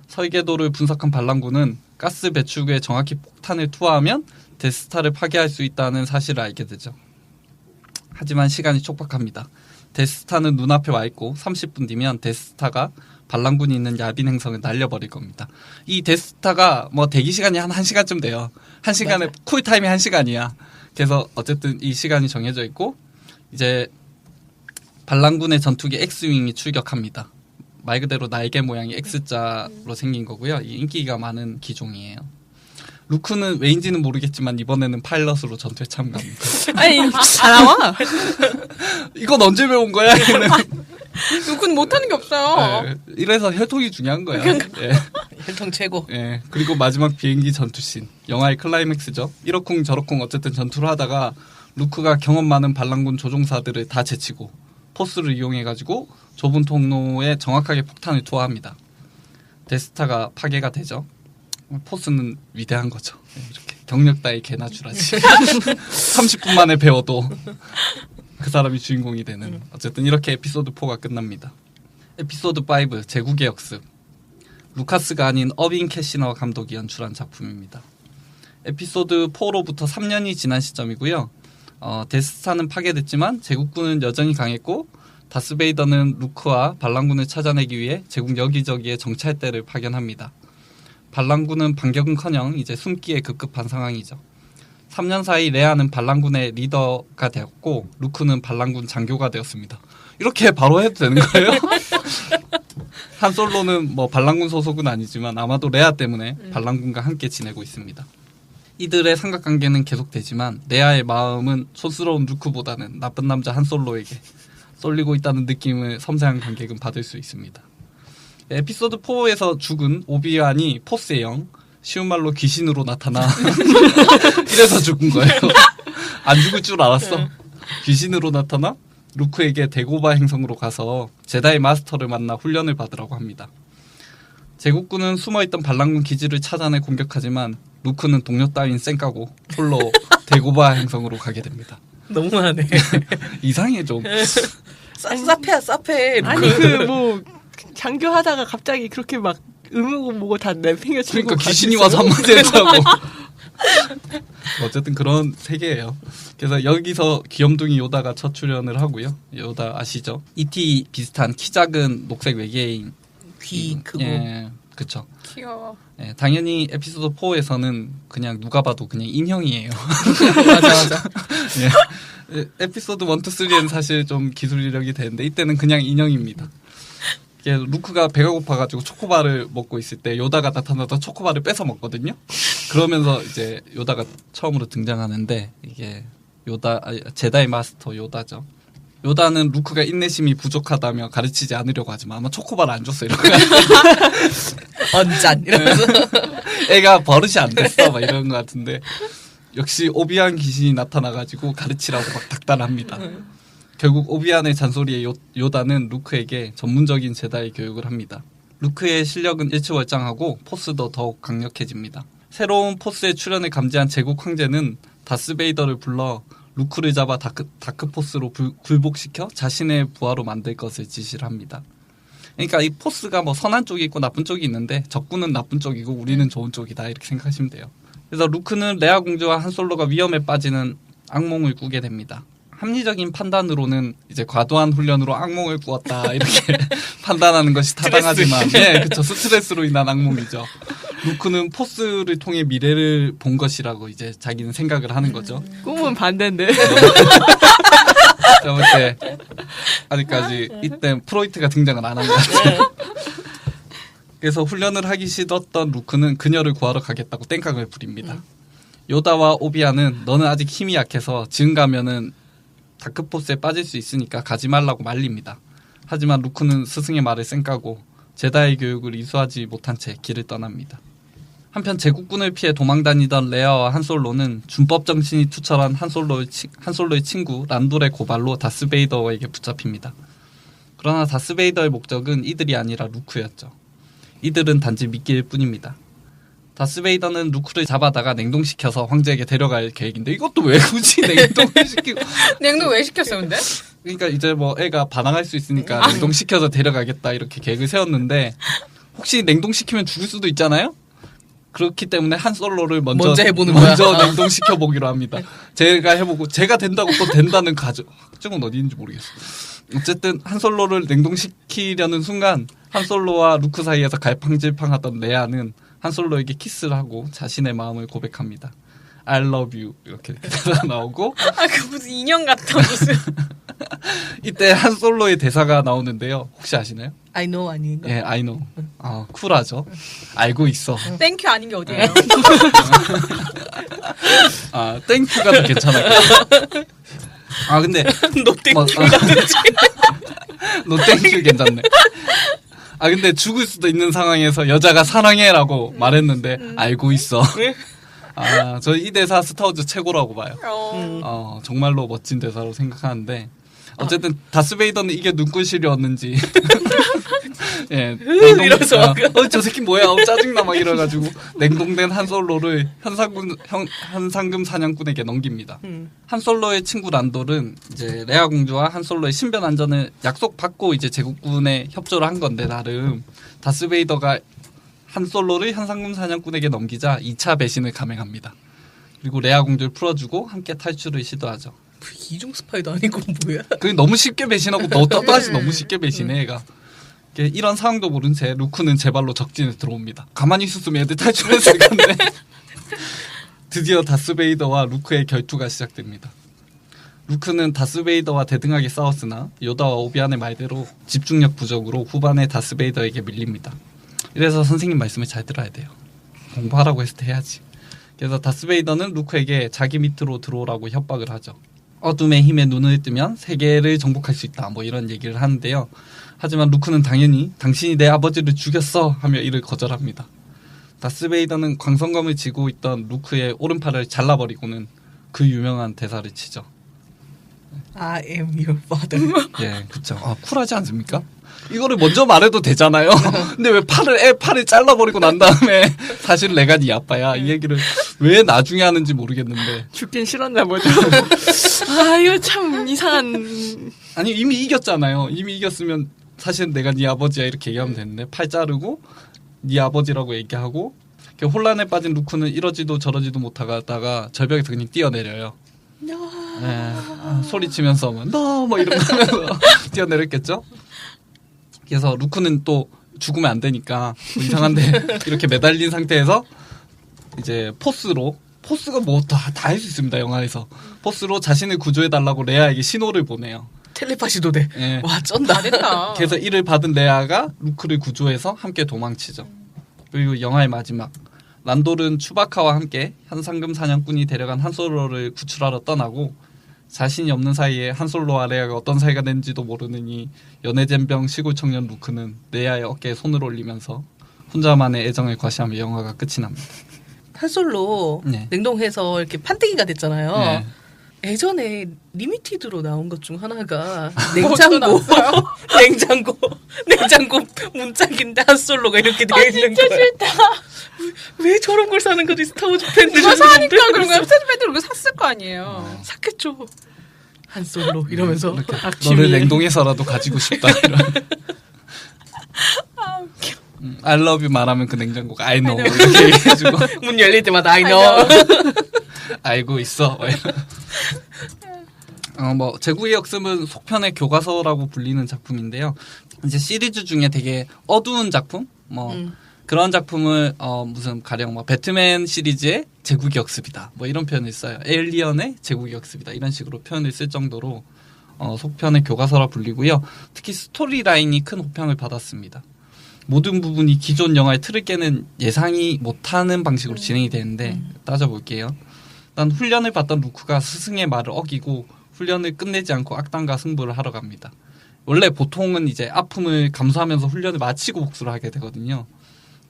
설계도를 분석한 반란군은 가스 배출구에 정확히 폭탄을 투하하면 데스스타를 파괴할 수 있다는 사실을 알게 되죠. 하지만 시간이 촉박합니다. 데스스타는 눈앞에 와 있고 30분 뒤면 데스스타가 반란군이 있는 야빈 행성을 날려버릴 겁니다. 이 데스스타가 대기 시간이 한 1시간쯤 돼요. 1시간에 쿨타임이 1시간이야. 그래서 어쨌든 이 시간이 정해져 있고 이제 반란군의 전투기 X윙이 출격합니다. 말 그대로 날개 모양이 X자로 생긴 거고요. 이 인기가 많은 기종이에요. 루크는 왜인지는 모르겠지만 이번에는 파일럿으로 전투에 참가합니다. 아니 다 나와. 이건 언제 배운 거야? 루크는 못하는 게 없어요. 네, 이래서 혈통이 중요한 거야. 예. 혈통 최고. 예. 그리고 마지막 비행기 전투씬. 영화의 클라이맥스죠. 이러쿵 저러쿵 어쨌든 전투를 하다가 루크가 경험 많은 반란군 조종사들을 다 제치고 포스를 이용해가지고 좁은 통로에 정확하게 폭탄을 투하합니다. 데스타가 파괴가 되죠. 포스는 위대한 거죠. 이렇게 경력 따위 개나 주라지. 30분 만에 배워도 그 사람이 주인공이 되는. 어쨌든 이렇게 에피소드 4가 끝납니다. 에피소드 5 제국의 역습. 루카스가 아닌 어빈 캐시너 감독이 연출한 작품입니다. 에피소드 4로부터 3년이 지난 시점이고요. 데스스타는 파괴됐지만 제국군은 여전히 강했고 다스베이더는 루크와 반란군을 찾아내기 위해 제국 여기저기에 정찰대를 파견합니다. 반란군은 반격은커녕 이제 숨기에 급급한 상황이죠. 3년 사이 레아는 반란군의 리더가 되었고 루크는 반란군 장교가 되었습니다. 이렇게 바로 해도 되는 거예요? 한솔로는 반란군 소속은 아니지만 아마도 레아 때문에 반란군과 함께 지내고 있습니다. 이들의 삼각관계는 계속되지만 레아의 마음은 촌스러운 루크보다는 나쁜 남자 한솔로에게 쏠리고 있다는 느낌을 섬세한 관객은 받을 수 있습니다. 에피소드 4에서 죽은 오비안이 포스의 영, 쉬운 말로 귀신으로 나타나 이래서 죽은 거예요. 안 죽을 줄 알았어. 귀신으로 나타나 루크에게 데고바 행성으로 가서 제다이 마스터를 만나 훈련을 받으라고 합니다. 제국군은 숨어있던 반란군 기지를 찾아내 공격하지만 루크는 동료 따윈 쌩까고 홀로 데고바 행성으로 가게 됩니다. 너무하네. 이상해 좀. 싸패야 싸패. 아니 장교하다가 갑자기 그렇게 막 음우고 뭐고 다 내팽겨치고 그러니까 귀신이 와서 한마디 했다고. 어쨌든 그런 세계예요. 그래서 여기서 귀염둥이 요다가 첫 출연을 하고요. 요다 아시죠? E.T. 비슷한 키 작은 녹색 외계인. 귀 크고. 예, 그쵸. 귀여워. 예, 당연히 에피소드 4에서는 그냥 누가 봐도 그냥 인형이에요. 맞아. 예, 에피소드 1, 2, 3에는 사실 좀 기술력이 되는데 이때는 그냥 인형입니다. 루크가 배가 고파가지고 초코바를 먹고 있을 때 요다가 나타나서 초코바를 뺏어 먹거든요. 그러면서 이제 요다가 처음으로 등장하는데 이게 제다이 마스터 요다죠. 요다는 루크가 인내심이 부족하다며 가르치지 않으려고 하지만 아마 초코바를 안 줬어 이런 거 언짠 이러면서 애가 버릇이 안 됐어 막 이런 거 같은데 역시 오비안 귀신이 나타나가지고 가르치라고 막 닥달합니다. 결국 오비안의 잔소리에 요다는 루크에게 전문적인 제다이 교육을 합니다. 루크의 실력은 일취월장하고 포스도 더욱 강력해집니다. 새로운 포스의 출현을 감지한 제국 황제는 다스베이더를 불러 루크를 잡아 다크포스로 굴복시켜 자신의 부하로 만들 것을 지시를 합니다. 그러니까 이 포스가 뭐 선한 쪽이 있고 나쁜 쪽이 있는데 적군은 나쁜 쪽이고 우리는 좋은 쪽이다 이렇게 생각하시면 돼요. 그래서 루크는 레아 공주와 한솔로가 위험에 빠지는 악몽을 꾸게 됩니다. 합리적인 판단으로는 이제 과도한 훈련으로 악몽을 꾸었다 이렇게 판단하는 것이 타당하지만 네, 그쵸. 스트레스로 인한 악몽이죠. 루크는 포스를 통해 미래를 본 것이라고 이제 자기는 생각을 하는 거죠. 꿈은 반대인데. 제가 볼 때 아직까지 이때 프로이트가 등장을 안 한 것 같아요. 그래서 훈련을 하기 싫었던 루크는 그녀를 구하러 가겠다고 땡깡을 부립니다. 요다와 오비아는 너는 아직 힘이 약해서 지금 가면은 다크포스에 빠질 수 있으니까 가지 말라고 말립니다. 하지만 루크는 스승의 말을 쌩까고 제다의 교육을 이수하지 못한 채 길을 떠납니다. 한편 제국군을 피해 도망다니던 레아와 한솔로는 준법 정신이 투철한 한솔로의 친구 란돌의 고발로 다스베이더에게 붙잡힙니다. 그러나 다스베이더의 목적은 이들이 아니라 루크였죠. 이들은 단지 미끼일 뿐입니다. 다스베이더는 루크를 잡아다가 냉동시켜서 황제에게 데려갈 계획인데 이것도 왜 굳이 냉동을 시키고 냉동 왜 시켰어 근데? 그러니까 이제 뭐 애가 반항할 수 있으니까 냉동시켜서 데려가겠다 이렇게 계획을 세웠는데 혹시 냉동시키면 죽을 수도 있잖아요? 그렇기 때문에 한솔로를 먼저 해보는 거야. 먼저 냉동시켜 보기로 합니다. 제가 해보고 제가 된다고 또 된다는 가정은 어디 있는지 모르겠어. 어쨌든 한솔로를 냉동시키려는 순간 한솔로와 루크 사이에서 갈팡질팡하던 레아는 한솔로에게 키스를 하고 자신의 마음을 고백합니다. I love you 이렇게 대사가 나오고 그 무슨 인형 같아 무슨. 이때 한솔로의 대사가 나오는데요. 혹시 아시나요? I know 아닌가? 예, I know. 쿨하죠. 알고 있어. 땡큐 아닌 게 어디예요? 땡큐가 더 괜찮아요. 근데 너 땡큐 같은지. 너 땡큐 괜찮네. 근데 죽을 수도 있는 상황에서 여자가 사랑해라고 말했는데 알고 있어. 저 이 대사 스타워즈 최고라고 봐요. 정말로 멋진 대사로 생각하는데 어쨌든 다스베이더는 이게 눈꼴실이었는지 예, 이러면서 저 새끼 뭐야 짜증나 막 이래가지고 냉동된 한솔로를 현상금 사냥꾼에게 넘깁니다. 한솔로의 친구 란돌은 이제 레아 공주와 한솔로의 신변 안전을 약속받고 이제 제국군에 협조를 한 건데 나름 다스베이더가 한솔로를 현상금 사냥꾼에게 넘기자 2차 배신을 감행합니다. 그리고 레아 공주를 풀어주고 함께 탈출을 시도하죠. 이중 스파이도 아니고 뭐야? 그게 너무 쉽게 배신하고 또다시 너무 쉽게 배신해 애가. 이런 상황도 모른 채 루크는 제 발로 적진에 들어옵니다. 가만히 있었으면 애들 탈출했을 건데. 드디어 다스베이더와 루크의 결투가 시작됩니다. 루크는 다스베이더와 대등하게 싸웠으나 요다와 오비안의 말대로 집중력 부족으로 후반에 다스베이더에게 밀립니다. 이래서 선생님 말씀을 잘 들어야 돼요. 공부하라고 했을 때 해야지. 그래서 다스베이더는 루크에게 자기 밑으로 들어오라고 협박을 하죠. 어둠의 힘에 눈을 뜨면 세계를 정복할 수 있다. 뭐 이런 얘기를 하는데요. 하지만 루크는 당연히 당신이 내 아버지를 죽였어 하며 이를 거절합니다. 다스베이더는 광선검을 쥐고 있던 루크의 오른팔을 잘라버리고는 그 유명한 대사를 치죠. I am your father. 예, 그쵸. 쿨하지 않습니까? 이거를 먼저 말해도 되잖아요. 근데 왜 팔을 잘라버리고 난 다음에 사실 내가 네 아빠야. 이 얘기를 왜 나중에 하는지 모르겠는데. 죽긴 싫었나 보다. 이거 참 이상한. 아니 이미 이겼잖아요. 이미 이겼으면 사실 내가 네 아버지야 이렇게 얘기하면 되는데 팔 자르고 네 아버지라고 얘기하고 혼란에 빠진 루크는 이러지도 저러지도 못하다가 절벽에서 그냥 뛰어내려요. 네, 소리치면서 뭐 이런 거 하면서 뛰어내렸겠죠. 그래서 루크는 또 죽으면 안 되니까 이상한데 이렇게 매달린 상태에서 이제 포스가 뭐 다 할 수 있습니다. 영화에서 포스로 자신을 구조해달라고 레아에게 신호를 보내요. 텔레파시도 돼. 네. 와 쩐다. 됐다. 그래서 이를 받은 레아가 루크를 구조해서 함께 도망치죠. 그리고 영화의 마지막 란돌은 추바카와 함께 현상금 사냥꾼이 데려간 한솔로를 구출하러 떠나고 자신이 없는 사이에 한솔로와 레아가 어떤 사이가 된지도 모르느니 연애잼병 시골 청년 루크는 레아의 어깨에 손을 올리면서 혼자만의 애정을 과시하며 영화가 끝이 납니다. 한솔로 네. 냉동해서 이렇게 판때기가 됐잖아요. 네. 예전에 리미티드로 나온 것 중 하나가 냉장고 문짝인데 한솔로가 이렇게 되어 있는 거야. 싫다. 왜 저런 걸 사는 거지? 스타워즈 팬들 이거 사니까 그런 거야. 스타즈 팬들 이거 샀을 거 아니에요. 샀겠죠. 한솔로 이러면서 너를 냉동해서라도 가지고 싶다. 이런. 아 웃겨. I love you 말하면 그 냉장고가 I know 이렇게 얘기해주고 문 열릴 때마다 I know. 알고 있어. 뭐 제국의 역습은 속편의 교과서라고 불리는 작품인데요. 이제 시리즈 중에 되게 어두운 작품, 뭐 그런 작품을 무슨 가령 뭐 배트맨 시리즈의 제국의 역습이다, 뭐 이런 표현을 써요. 에일리언의 제국의 역습이다 이런 식으로 표현을 쓸 정도로 속편의 교과서라 불리고요. 특히 스토리 라인이 큰 호평을 받았습니다. 모든 부분이 기존 영화의 틀을 깨는 예상이 못하는 방식으로 진행이 되는데 따져볼게요. 일단 훈련을 받던 루크가 스승의 말을 어기고 훈련을 끝내지 않고 악당과 승부를 하러 갑니다. 원래 보통은 이제 아픔을 감수하면서 훈련을 마치고 복수를 하게 되거든요.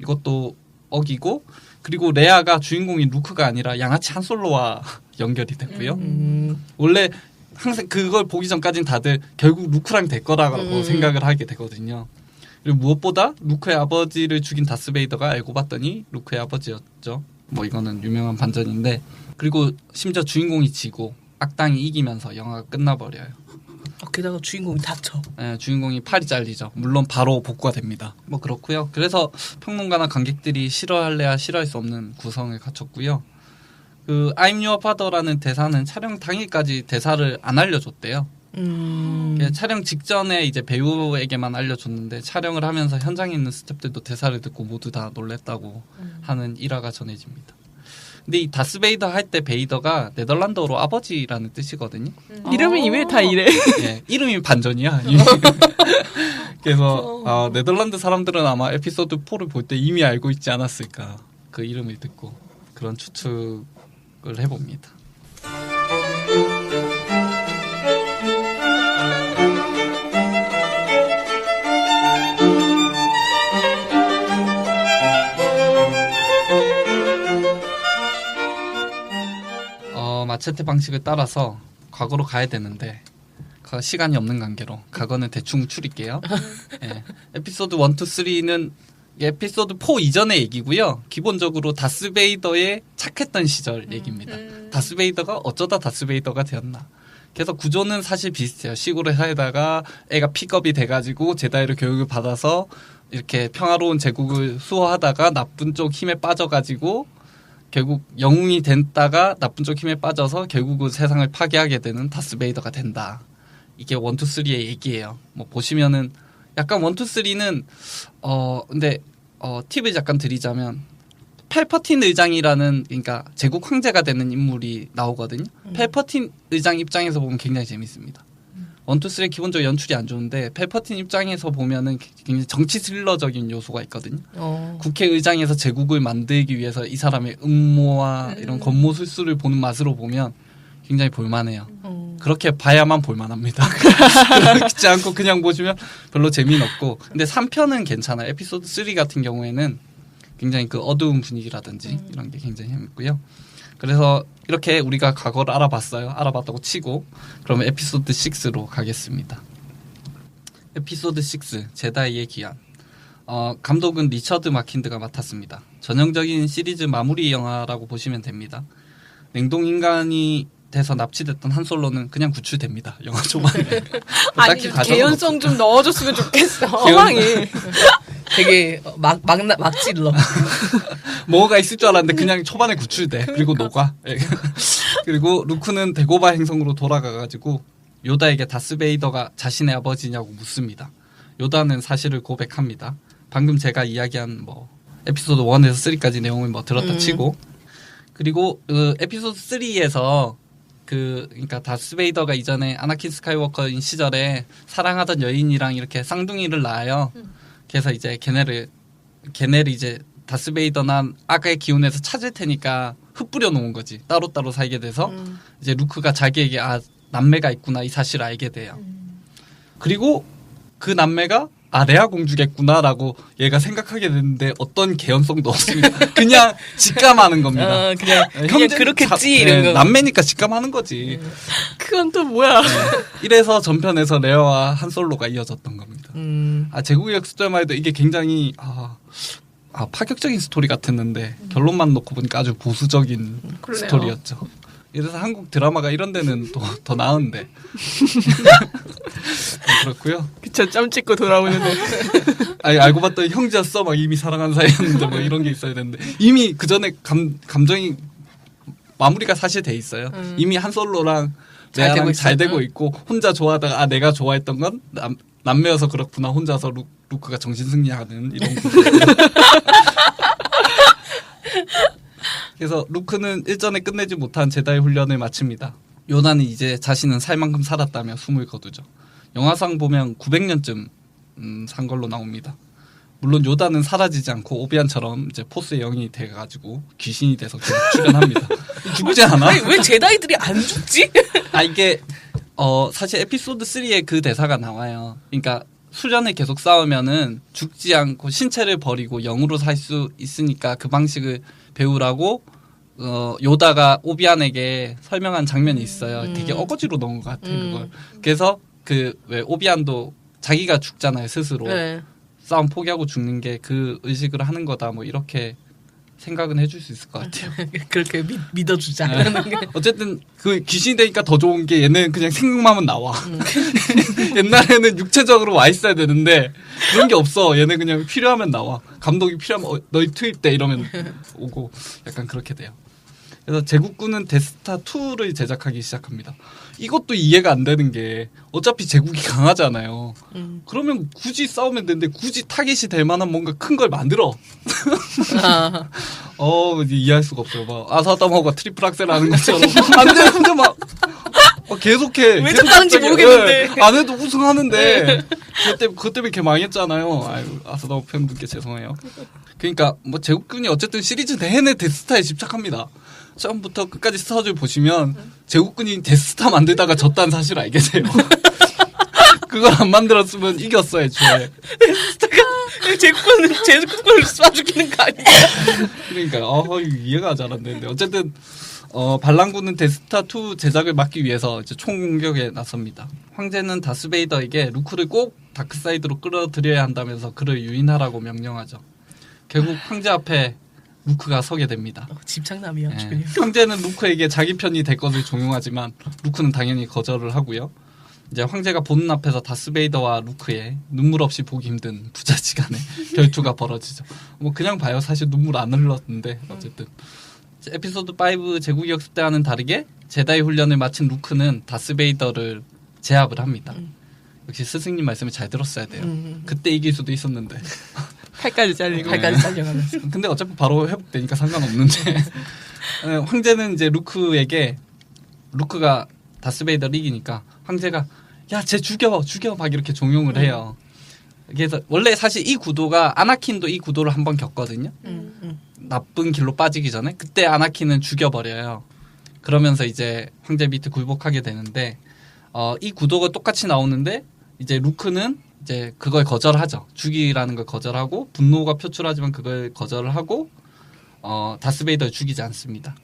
이것도 어기고, 그리고 레아가 주인공인 루크가 아니라 양아치 한솔로와 연결이 됐고요. 원래 항상 그걸 보기 전까지는 다들 결국 루크랑 될 거라고 생각을 하게 되거든요. 그리고 무엇보다 루크의 아버지를 죽인 다스베이더가 알고 봤더니 루크의 아버지였죠. 뭐 이거는 유명한 반전인데, 그리고 심지어 주인공이 지고 악당이 이기면서 영화가 끝나버려요. 게다가 주인공이 다쳐. 네, 주인공이 팔이 잘리죠. 물론 바로 복구가 됩니다. 뭐 그렇고요. 그래서 평론가나 관객들이 싫어할래야 싫어할 수 없는 구성을 갖췄고요. 그 I'm your father라는 대사는 촬영 당일까지 대사를 안 알려줬대요. 촬영 직전에 이제 배우에게만 알려줬는데 촬영을 하면서 현장에 있는 스태프들도 대사를 듣고 모두 다 놀랬다고 하는 일화가 전해집니다. 근데 이 다스베이더 할 때 베이더가 네덜란드어로 아버지라는 뜻이거든요. 이름이 왜 다 이래? 예, 이름이 반전이야. 그래서 네덜란드 사람들은 아마 에피소드 4를 볼 때 이미 알고 있지 않았을까. 그 이름을 듣고 그런 추측을 해봅니다. 마체테 방식을 따라서 과거로 가야 되는데 시간이 없는 관계로 과거는 대충 추릴게요. 예. 에피소드 1, 2, 3는 에피소드 4 이전의 얘기고요. 기본적으로 다스베이더의 착했던 시절 얘기입니다. 다스베이더가 어쩌다 다스베이더가 되었나. 그래서 구조는 사실 비슷해요. 시골에 살다가 애가 픽업이 돼가지고 제다이로 교육을 받아서 이렇게 평화로운 제국을 수호하다가 나쁜 쪽 힘에 빠져가지고 결국 영웅이 됐다가 나쁜 쪽 힘에 빠져서 결국은 세상을 파괴하게 되는 다스베이더가 된다. 이게 1, 2, 3의 얘기예요. 뭐 보시면은 약간 1, 2, 3는 근데 팁을 잠깐 드리자면 팔퍼틴 의장이라는, 그러니까 제국 황제가 되는 인물이 나오거든요. 팔퍼틴 의장 입장에서 보면 굉장히 재밌습니다. 1, 2, 3 기본적으로 연출이 안 좋은데 팔퍼틴 입장에서 보면은 굉장히 정치 스릴러적인 요소가 있거든요. 국회의장에서 제국을 만들기 위해서 이 사람의 음모와 이런 권모술수를 보는 맛으로 보면 굉장히 볼만해요. 그렇게 봐야만 볼만합니다. 그렇지 않고 그냥 보시면 별로 재미는 없고. 근데 3편은 괜찮아요. 에피소드 3 같은 경우에는 굉장히 그 어두운 분위기라든지 이런 게 굉장히 재밌고요. 그래서 이렇게 우리가 과거를 알아봤어요. 알아봤다고 치고 그러면 에피소드 6로 가겠습니다. 에피소드 6 제다이의 귀환. 감독은 리처드 마킨드가 맡았습니다. 전형적인 시리즈 마무리 영화라고 보시면 됩니다. 냉동인간이 돼서 납치됐던 한솔로는 그냥 구출됩니다. 영화 초반에. 아니 개연성 좀 넣어줬으면 좋겠어. 상황이 되게 막 찔러. 뭐가 있을 줄 알았는데 그냥 초반에 구출돼. 그리고 녹아. 그리고 루크는 데고바 행성으로 돌아가가지고 요다에게 다스베이더가 자신의 아버지냐고 묻습니다. 요다는 사실을 고백합니다. 방금 제가 이야기한 뭐 에피소드 1에서 3까지 내용을 뭐 들었다 치고, 그리고 그 에피소드 3에서 그러니까 다스베이더가 이전에 아나킨 스카이워커인 시절에 사랑하던 여인이랑 이렇게 쌍둥이를 낳아요. 그래서 이제 걔네를 이제 다스베이더나 악의 기운에서 찾을 테니까 흩뿌려 놓은 거지. 따로따로 살게 돼서 이제 루크가 자기에게 남매가 있구나 이 사실을 알게 돼요. 그리고 그 남매가 레아 공주겠구나라고 얘가 생각하게 되는데 어떤 개연성도 없습니다. 그냥 직감하는 겁니다. 그냥 그렇겠지 이런 거. 남매니까 직감하는 거지. 그건 또 뭐야? 이래서 전편에서 레아와 한솔로가 이어졌던 겁니다. 제국의 역습자만 해도 이게 굉장히 파격적인 스토리 같았는데 결론만 놓고 보니까 아주 보수적인 그러네요. 스토리였죠. 이래서 한국 드라마가 이런 데는 또 더 나은데 그렇고요. 그쵸, 짬 찍고 돌아오는데. 아니, 알고 봤더니 형제였어 막 이미 사랑한 사이였는데 뭐 이런 게 있어야 되는데 이미 그 전에 감정이 마무리가 사실 돼 있어요. 이미 한솔로랑 레아랑 잘 되고 있고 혼자 좋아하다가 내가 좋아했던 건 남매여서 그렇구나 혼자서 루크가 정신승리하는 이런 그래서 루크는 일전에 끝내지 못한 제다이 훈련을 마칩니다. 요나는 이제 자신은 살 만큼 살았다며 숨을 거두죠. 영화상 보면 900년쯤 산 걸로 나옵니다. 물론 요다는 사라지지 않고 오비안처럼 이제 포스의 영이 돼가지고 귀신이 돼서 계속 출연합니다. 죽지 않아? 아니, 왜 제다이들이 안 죽지? 이게 사실 에피소드 3에 그 대사가 나와요. 그러니까 수련을 계속 쌓으면은 죽지 않고 신체를 버리고 영으로 살 수 있으니까 그 방식을 배우라고 요다가 오비안에게 설명한 장면이 있어요. 되게 어거지로 넣은 것 같아요. 그걸. 그래서 왜 오비안도 자기가 죽잖아요 스스로. 네. 싸움 포기하고 죽는 게 그 의식을 하는 거다 뭐 이렇게 생각은 해줄 수 있을 것 같아요. 그렇게 믿어주자. 네. 어쨌든 그 귀신이 되니까 더 좋은 게 얘는 그냥 생각만 하면 나와. 옛날에는 육체적으로 와 있어야 되는데 그런 게 없어. 얘는 그냥 필요하면 나와. 감독이 필요하면 너희 투입돼 이러면 오고 약간 그렇게 돼요. 그래서 제국군은 데스타 2를 제작하기 시작합니다. 이것도 이해가 안 되는 게 어차피 제국이 강하잖아요. 그러면 굳이 싸우면 되는데 굳이 타겟이 될 만한 뭔가 큰 걸 만들어. 이해할 수가 없어요. 막 아사다마가 트리플 악셀 하는 것처럼 안 되는데 막 계속해. 왜 저러는지 모르겠는데. 안 해도 우승하는데 그것 때문에 걔 망했잖아요. 아유, 아사다마 팬분께 죄송해요. 그러니까 뭐 제국군이 어쨌든 시리즈 내내 데스타에 집착합니다. 처음부터 끝까지 스타즈를 보시면 제국군이 데스타 만들다가 졌다는 사실을 알게 돼요. 그걸 안 만들었으면 이겼어 애초에. 데스타가 제국군을 쏴 죽이는 거 아니야? 그러니까 이해가 잘 안 되는데 어쨌든 반란군은 데스타 2 제작을 막기 위해서 이제 총공격에 나섭니다. 황제는 다스베이더에게 루크를 꼭 다크사이드로 끌어들여야 한다면서 그를 유인하라고 명령하죠. 결국 황제 앞에 루크가 서게 됩니다. 집착남이야. 네. 황제는 루크에게 자기 편이 될 것을 종용하지만 루크는 당연히 거절을 하고요. 이제 황제가 보는 앞에서 다스베이더와 루크의 눈물 없이 보기 힘든 부자지간의 결투가 벌어지죠. 뭐 그냥 봐요. 사실 눈물 안 흘렀는데 어쨌든 에피소드 5 제국의 역습 때와는 다르게 제다이 훈련을 마친 루크는 다스베이더를 제압을 합니다. 역시 스승님 말씀을 잘 들었어야 돼요. 그때 이길 수도 있었는데. 팔까지 잘리고. 팔까지 잘려가면서. 근데 어차피 바로 회복되니까 상관없는데. 황제는 이제 루크가 다스베이더를 이기니까 황제가 야, 쟤 죽여 막 이렇게 종용을 해요. 그래서 원래 사실 이 구도가 아나킨도 이 구도를 한번 겪거든요. 나쁜 길로 빠지기 전에 그때 아나킨은 죽여버려요. 그러면서 이제 황제 밑에 굴복하게 되는데 이 구도가 똑같이 나오는데 이제 루크는 이제 그걸 거절하죠. 죽이라는 걸 거절하고 분노가 표출하지만 그걸 거절을 하고 다스베이더를 죽이지 않습니다.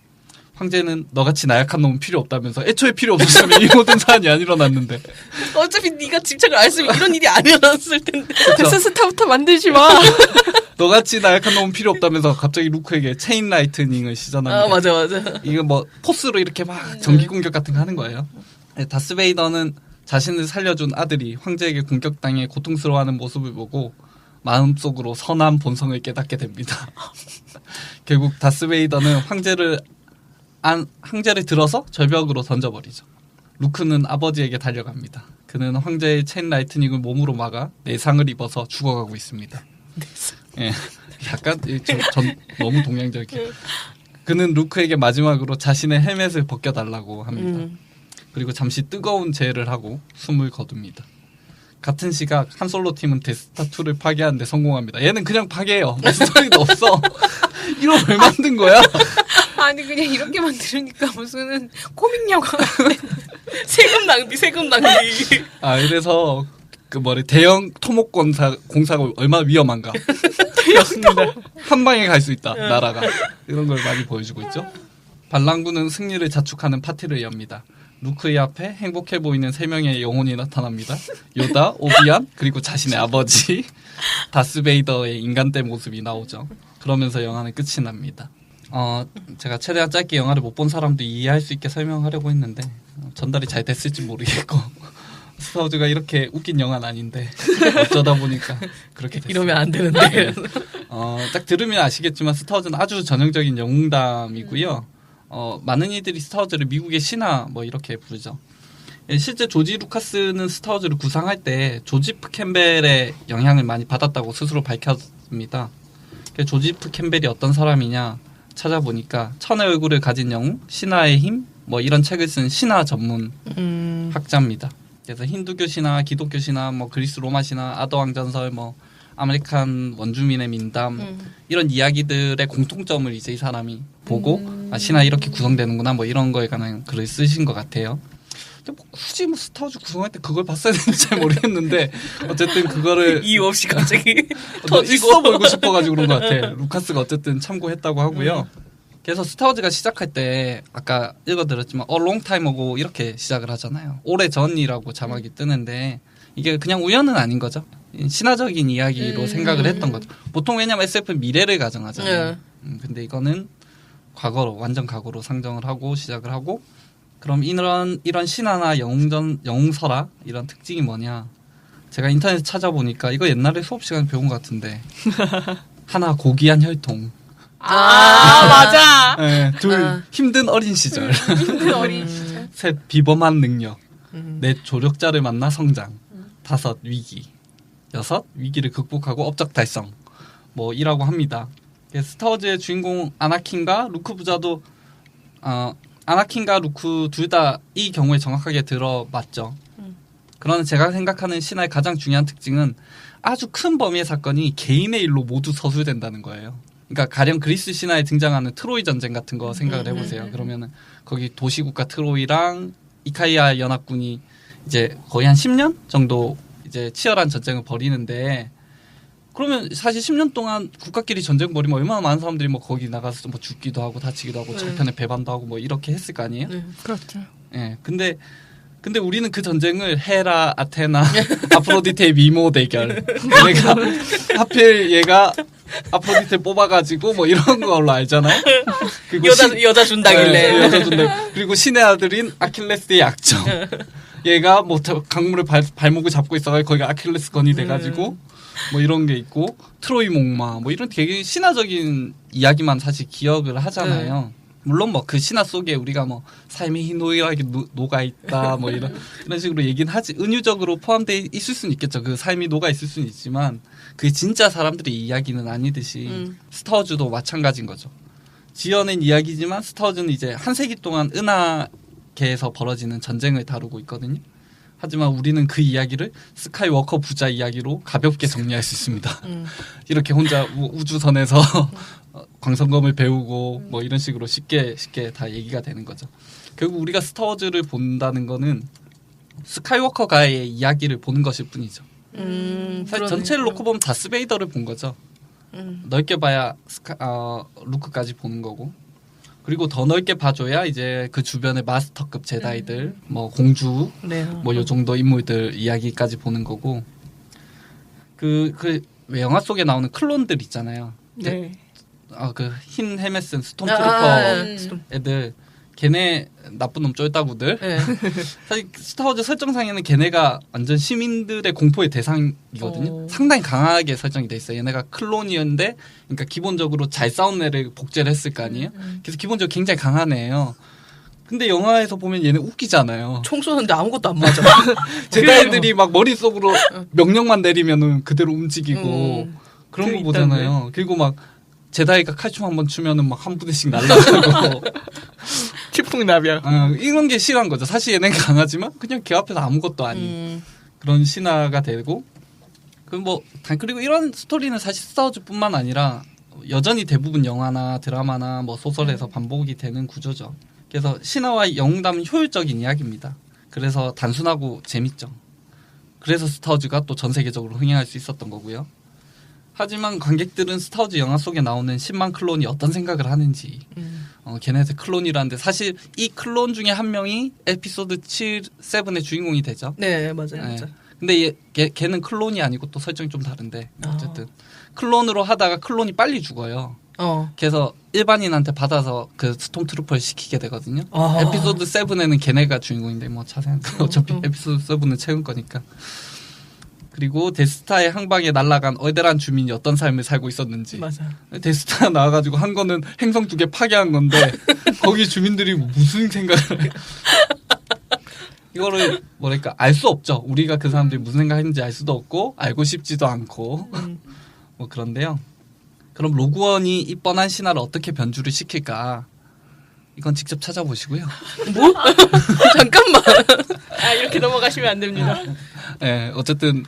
황제는 너같이 나약한 놈은 필요 없다면서 애초에 필요 없었으면 이 모든 사안이 안 일어났는데 어차피 네가 집착을 안 했으면 이런 일이 안 일어났을 텐데. 데스스타부터 만들지 마. 너같이 나약한 놈은 필요 없다면서 갑자기 루크에게 체인 라이트닝을 시전합니다. 맞아. 이거 뭐 포스로 이렇게 막 전기 공격 같은 거 하는 거예요. 다스베이더는 자신을 살려준 아들이 황제에게 공격당해 고통스러워하는 모습을 보고 마음속으로 선한 본성을 깨닫게 됩니다. 결국 다스베이더는 황제를 들어서 절벽으로 던져버리죠. 루크는 아버지에게 달려갑니다. 그는 황제의 체인 라이트닝을 몸으로 막아 내상을 입어서 죽어가고 있습니다. 예, 약간 전 너무 동양적이에요. 그는 루크에게 마지막으로 자신의 헬멧을 벗겨달라고 합니다. 그리고 잠시 뜨거운 제의를 하고 숨을 거둡니다. 같은 시각 한솔로 팀은 데스타2를 파괴하는데 성공합니다. 얘는 그냥 파괴해요. 무슨 소리도 없어. 이거 왜 만든 거야? 아니 그냥 이렇게만 들으니까 무슨 코믹 영화 같아. 세금 낭비. 아 그래서 그 대형 토목 공사가 얼마나 위험한가. 한 방에 갈 수 있다 나라가. 이런 걸 많이 보여주고 있죠. 반란군은 승리를 자축하는 파티를 엽니다. 루크의 앞에 행복해 보이는 3명의 영혼이 나타납니다. 요다, 오비안, 그리고 자신의 아버지 다스베이더의 인간대 모습이 나오죠. 그러면서 영화는 끝이 납니다. 제가 최대한 짧게 영화를 못 본 사람도 이해할 수 있게 설명하려고 했는데 전달이 잘 됐을지 모르겠고 스타워즈가 이렇게 웃긴 영화는 아닌데 어쩌다 보니까 그렇게 됐어요. 이러면 안 되는데. 딱 들으면 아시겠지만 스타워즈는 아주 전형적인 영웅담이고요. 많은 이들이 스타워즈를 미국의 신화 뭐 이렇게 부르죠. 실제 조지 루카스는 스타워즈를 구상할 때 조지프 캠벨의 영향을 많이 받았다고 스스로 밝혔습니다. 조지프 캠벨이 어떤 사람이냐 찾아보니까 천의 얼굴을 가진 영웅, 신화의 힘, 뭐 이런 책을 쓴 신화 전문 학자입니다. 그래서 힌두교 신화, 기독교 신화, 뭐 그리스 로마 신화, 아더왕 전설, 뭐 아메리칸 원주민의 민담 이런 이야기들의 공통점을 이제 이 사람이 보고 신화 이렇게 구성되는구나 뭐 이런 거에 관한 글을 쓰신 것 같아요. 근데 뭐 굳이 뭐 스타워즈 구성할 때 그걸 봤어야 되는지 잘 모르겠는데 어쨌든 그거를 이유 없이 갑자기 터지고 있어 보이고 싶어가지고 그런 것 같아. 루카스가 어쨌든 참고했다고 하고요. 그래서 스타워즈가 시작할 때 아까 읽어드렸지만 long time ago 이렇게 시작을 하잖아요. 오래전이라고 자막이 뜨는데 이게 그냥 우연은 아닌 거죠. 신화적인 이야기로 생각을 했던 거죠. 보통 왜냐면 SF는 미래를 가정하잖아요. 근데 이거는 과거로 완전 과거로 상정을 하고 시작을 하고 그럼 이런 신화나 영웅설화 이런 특징이 뭐냐? 제가 인터넷에 찾아보니까 이거 옛날에 수업 시간에 배운 것 같은데 하나 고귀한 혈통. 맞아. 네, 둘 힘든 어린 시절. 힘든 어린 시절. 셋 비범한 능력. 넷 조력자를 만나 성장. 5 위기. 6 위기를 극복하고 업적 달성. 뭐 이라고 합니다. 스타워즈의 주인공 아나킨과 루크 부자도 아나킨과 루크 둘 다 이 경우에 정확하게 들어맞죠. 그러나 제가 생각하는 신화의 가장 중요한 특징은 아주 큰 범위의 사건이 개인의 일로 모두 서술된다는 거예요. 그러니까 가령 그리스 신화에 등장하는 트로이 전쟁 같은 거 생각을 해보세요. 그러면은 거기 도시국가 트로이랑 이카이아 연합군이 이제 거의 한 10년 정도 이제 치열한 전쟁을 벌이는데 그러면 사실 10년 동안 국가끼리 전쟁 벌이면 얼마나 많은 사람들이 뭐 거기 나가서 뭐 죽기도 하고 다치기도 하고 저편에 배반도 하고 뭐 이렇게 했을 거 아니에요? 그렇죠. 예. 근데 우리는 그 전쟁을 헤라, 아테나, 아프로디테의 미모 대결. 얘가 하필 얘가 아프로디테 뽑아가지고 뭐 이런 걸로 알잖아요. 그리고 여자 준다길래. 네, 여자 준다. 그리고 신의 아들인 아킬레스의 약점. 얘가 뭐 강물을 발목을 잡고 있어가지고 거기가 아킬레스 건이 돼가지고 뭐 이런 게 있고 트로이 목마 뭐 이런 되게 신화적인 이야기만 사실 기억을 하잖아요. 물론 뭐 그 신화 속에 우리가 뭐 삶의 희노애락이 녹아 있다 뭐 이런 식으로 얘기는 하지 은유적으로 포함되어 있을 수는 있겠죠. 그 삶이 녹아 있을 수는 있지만 그게 진짜 사람들의 이야기는 아니듯이 스타워즈도 마찬가지인 거죠. 지어낸 이야기지만 스타워즈는 이제 한 세기 동안 은하계에서 벌어지는 전쟁을 다루고 있거든요. 하지만 우리는 그 이야기를 스카이워커 부자 이야기로 가볍게 정리할 수 있습니다. 이렇게 혼자 우주선에서 광선검을 배우고 뭐 이런 식으로 쉽게 다 얘기가 되는 거죠. 결국 우리가 스타워즈를 본다는 거는 스카이워커가의 이야기를 보는 것일 뿐이죠. 사실 전체를 놓고 보면 다스베이더를 본 거죠. 넓게 봐야 루크까지 보는 거고 그리고 더 넓게 봐줘야 이제 그 주변의 마스터급 제다이들 뭐 공주 뭐 요 정도 인물들 이야기까지 보는 거고 그 영화 속에 나오는 클론들 있잖아요. 네. 그 흰 헬멧 쓴 스톰트루퍼 애들 걔네 나쁜 놈 쫄따구들. 사실 스타워즈 설정상에는 걔네가 완전 시민들의 공포의 대상이거든요. 상당히 강하게 설정이 돼 있어요. 얘네가 클론이었는데 그러니까 기본적으로 잘 싸운 애를 복제를 했을 거 아니에요. 그래서 기본적으로 굉장히 강한 애예요. 근데 영화에서 보면 얘네 웃기잖아요. 총 쏘는데 아무것도 안 맞아. 제다이들이 막 머릿속으로 명령만 내리면은 그대로 움직이고 그런 거 보잖아요. 그리고 막 제다이가 칼춤 한번 추면은 막 한 부대씩 날라가고 치풍나비야. 이런 게 실한 거죠. 사실 얘네는 강하지만 그냥 걔 앞에서 아무것도 아닌 그런 신화가 되고 그리고 이런 스토리는 사실 스타워즈뿐만 아니라 여전히 대부분 영화나 드라마나 뭐 소설에서 반복이 되는 구조죠. 그래서 신화와 영웅담은 효율적인 이야기입니다. 그래서 단순하고 재밌죠. 그래서 스타워즈가 또 전 세계적으로 흥행할 수 있었던 거고요. 하지만 관객들은 스타워즈 영화 속에 나오는 10만 클론이 어떤 생각을 하는지 걔네들 클론이라는데 사실 이 클론 중에 한 명이 에피소드 7의 주인공이 되죠. 네, 맞아요. 네. 맞아. 근데 걔는 클론이 아니고 또 설정이 좀 다른데 어쨌든 클론으로 하다가 클론이 빨리 죽어요. 그래서 일반인한테 받아서 그 스톰트루퍼를 시키게 되거든요. 에피소드 7에는 걔네가 주인공인데 뭐 자세한 어차피 에피소드 7은 최근 거니까. 그리고 데스타의 항방에 날아간 얼데란 주민이 어떤 삶을 살고 있었는지. 맞아. 데스타 나와가지고 한 거는 행성 2개 파괴한 건데 거기 주민들이 무슨 생각을 해요. 이거를 뭐랄까 알 수 없죠. 우리가 그 사람들이 무슨 생각했는지 알 수도 없고 알고 싶지도 않고 뭐 그런데요. 그럼 로그원이 이 뻔한 신화를 어떻게 변주를 시킬까? 이건 직접 찾아보시고요. 뭐? 잠깐만. 이렇게 넘어가시면 안 됩니다. 네, 어쨌든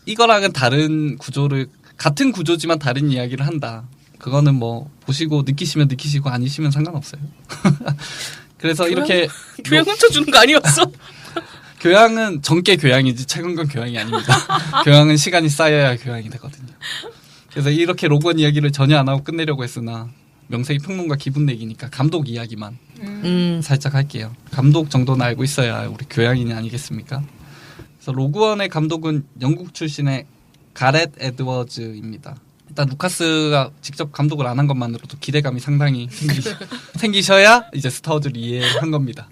이거랑은 다른 구조를 같은 구조지만 다른 이야기를 한다. 그거는 뭐 보시고 느끼시면 느끼시고 아니시면 상관없어요. 그래서 이렇게 교양 훔쳐주는 거 아니었어? 교양은 정계 교양이지 최근 건 교양이 아닙니다. 교양은 시간이 쌓여야 교양이 되거든요. 그래서 이렇게 로그원 이야기를 전혀 안 하고 끝내려고 했으나 명색이 평론가 기분 내기니까 감독 이야기만 살짝 할게요. 감독 정도는 알고 있어야 우리 교양인이 아니겠습니까? 그래서 로그원의 감독은 영국 출신의 가렛 에드워즈입니다. 일단 루카스가 직접 감독을 안 한 것만으로도 기대감이 상당히 생기셔야 이제 스타워즈를 이해한 겁니다.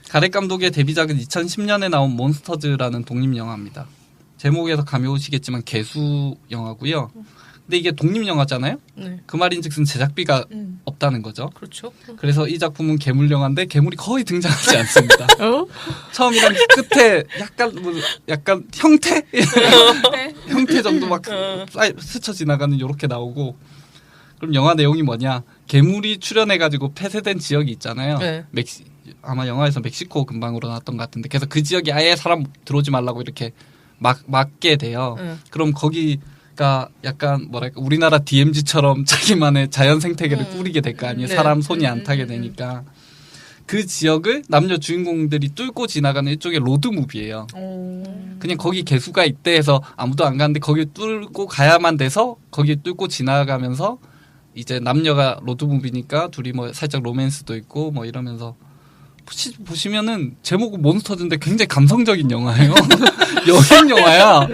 가렛 감독의 데뷔작은 2010년에 나온 몬스터즈라는 독립영화입니다. 제목에서 감이 오시겠지만 개수 영화고요. 근데 이게 독립영화잖아요? 네. 그 말인즉슨 제작비가 없다는 거죠. 그렇죠. 그래서 이 작품은 괴물 영화인데 괴물이 거의 등장하지 않습니다. 처음이랑 끝에 약간 형태? 형태 정도 막 스쳐 지나가는 요렇게 나오고 그럼 영화 내용이 뭐냐? 괴물이 출연해가지고 폐쇄된 지역이 있잖아요. 네. 아마 영화에서 멕시코 근방으로 나왔던 것 같은데 그래서 그 지역에 아예 사람 들어오지 말라고 이렇게 막게 돼요. 그럼 거기가 약간 뭐랄까 우리나라 DMZ처럼 자기만의 자연 생태계를 꾸리게 될 거 아니에요. 네. 사람 손이 안 타게 되니까. 그 지역을 남녀 주인공들이 뚫고 지나가는 일종의 로드무비예요. 그냥 거기 개수가 있대 해서 아무도 안 가는데 거기 뚫고 가야만 돼서 거기 뚫고 지나가면서 이제 남녀가 로드무비니까 둘이 뭐 살짝 로맨스도 있고 뭐 이러면서 보시면은 제목은 몬스터즈인데 굉장히 감성적인 영화예요. 여행 영화야.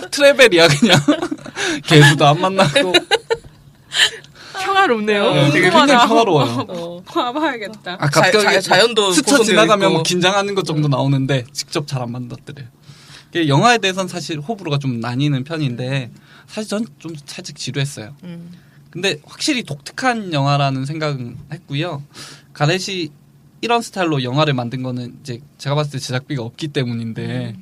트래벨이야 그냥. 개수도 안 만나고. 평화롭네요. 네, 되게 굉장히 평화로워요. 봐봐야겠다. 갑자기 자연도 스쳐 고성도 지나가면 있고. 뭐 긴장하는 것 정도 나오는데 직접 잘 안 만들었더래요. 영화에 대해서는 사실 호불호가 좀 나뉘는 편인데 사실 전 좀 살짝 지루했어요. 근데 확실히 독특한 영화라는 생각은 했고요. 가렛이 이런 스타일로 영화를 만든 거는 이제 제가 봤을 때 제작비가 없기 때문인데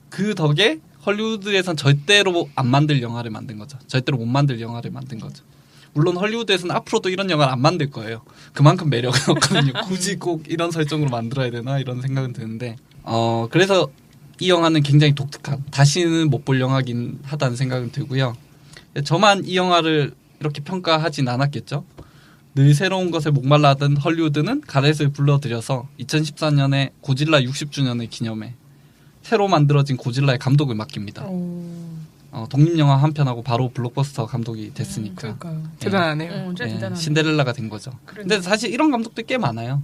그 덕에 헐리우드에선 절대로 안 만들 영화를 만든 거죠. 절대로 못 만들 영화를 만든 거죠. 물론 헐리우드에서는 앞으로도 이런 영화를 안 만들 거예요. 그만큼 매력은 없거든요. 굳이 꼭 이런 설정으로 만들어야 되나 이런 생각은 드는데 그래서 이 영화는 굉장히 독특한 다시는 못 볼 영화긴 하다는 생각은 들고요. 저만 이 영화를 이렇게 평가하진 않았겠죠. 늘 새로운 것에 목말라하던 헐리우드는 가렛을 불러들여서 2014년에 고질라 60주년을 기념해 새로 만들어진 고질라의 감독을 맡깁니다. 독립영화 한 편하고 바로 블록버스터 감독이 됐으니까. 대단하네요. 진짜 대단하네. 신데렐라가 된 거죠. 근데 사실 이런 감독들 꽤 많아요.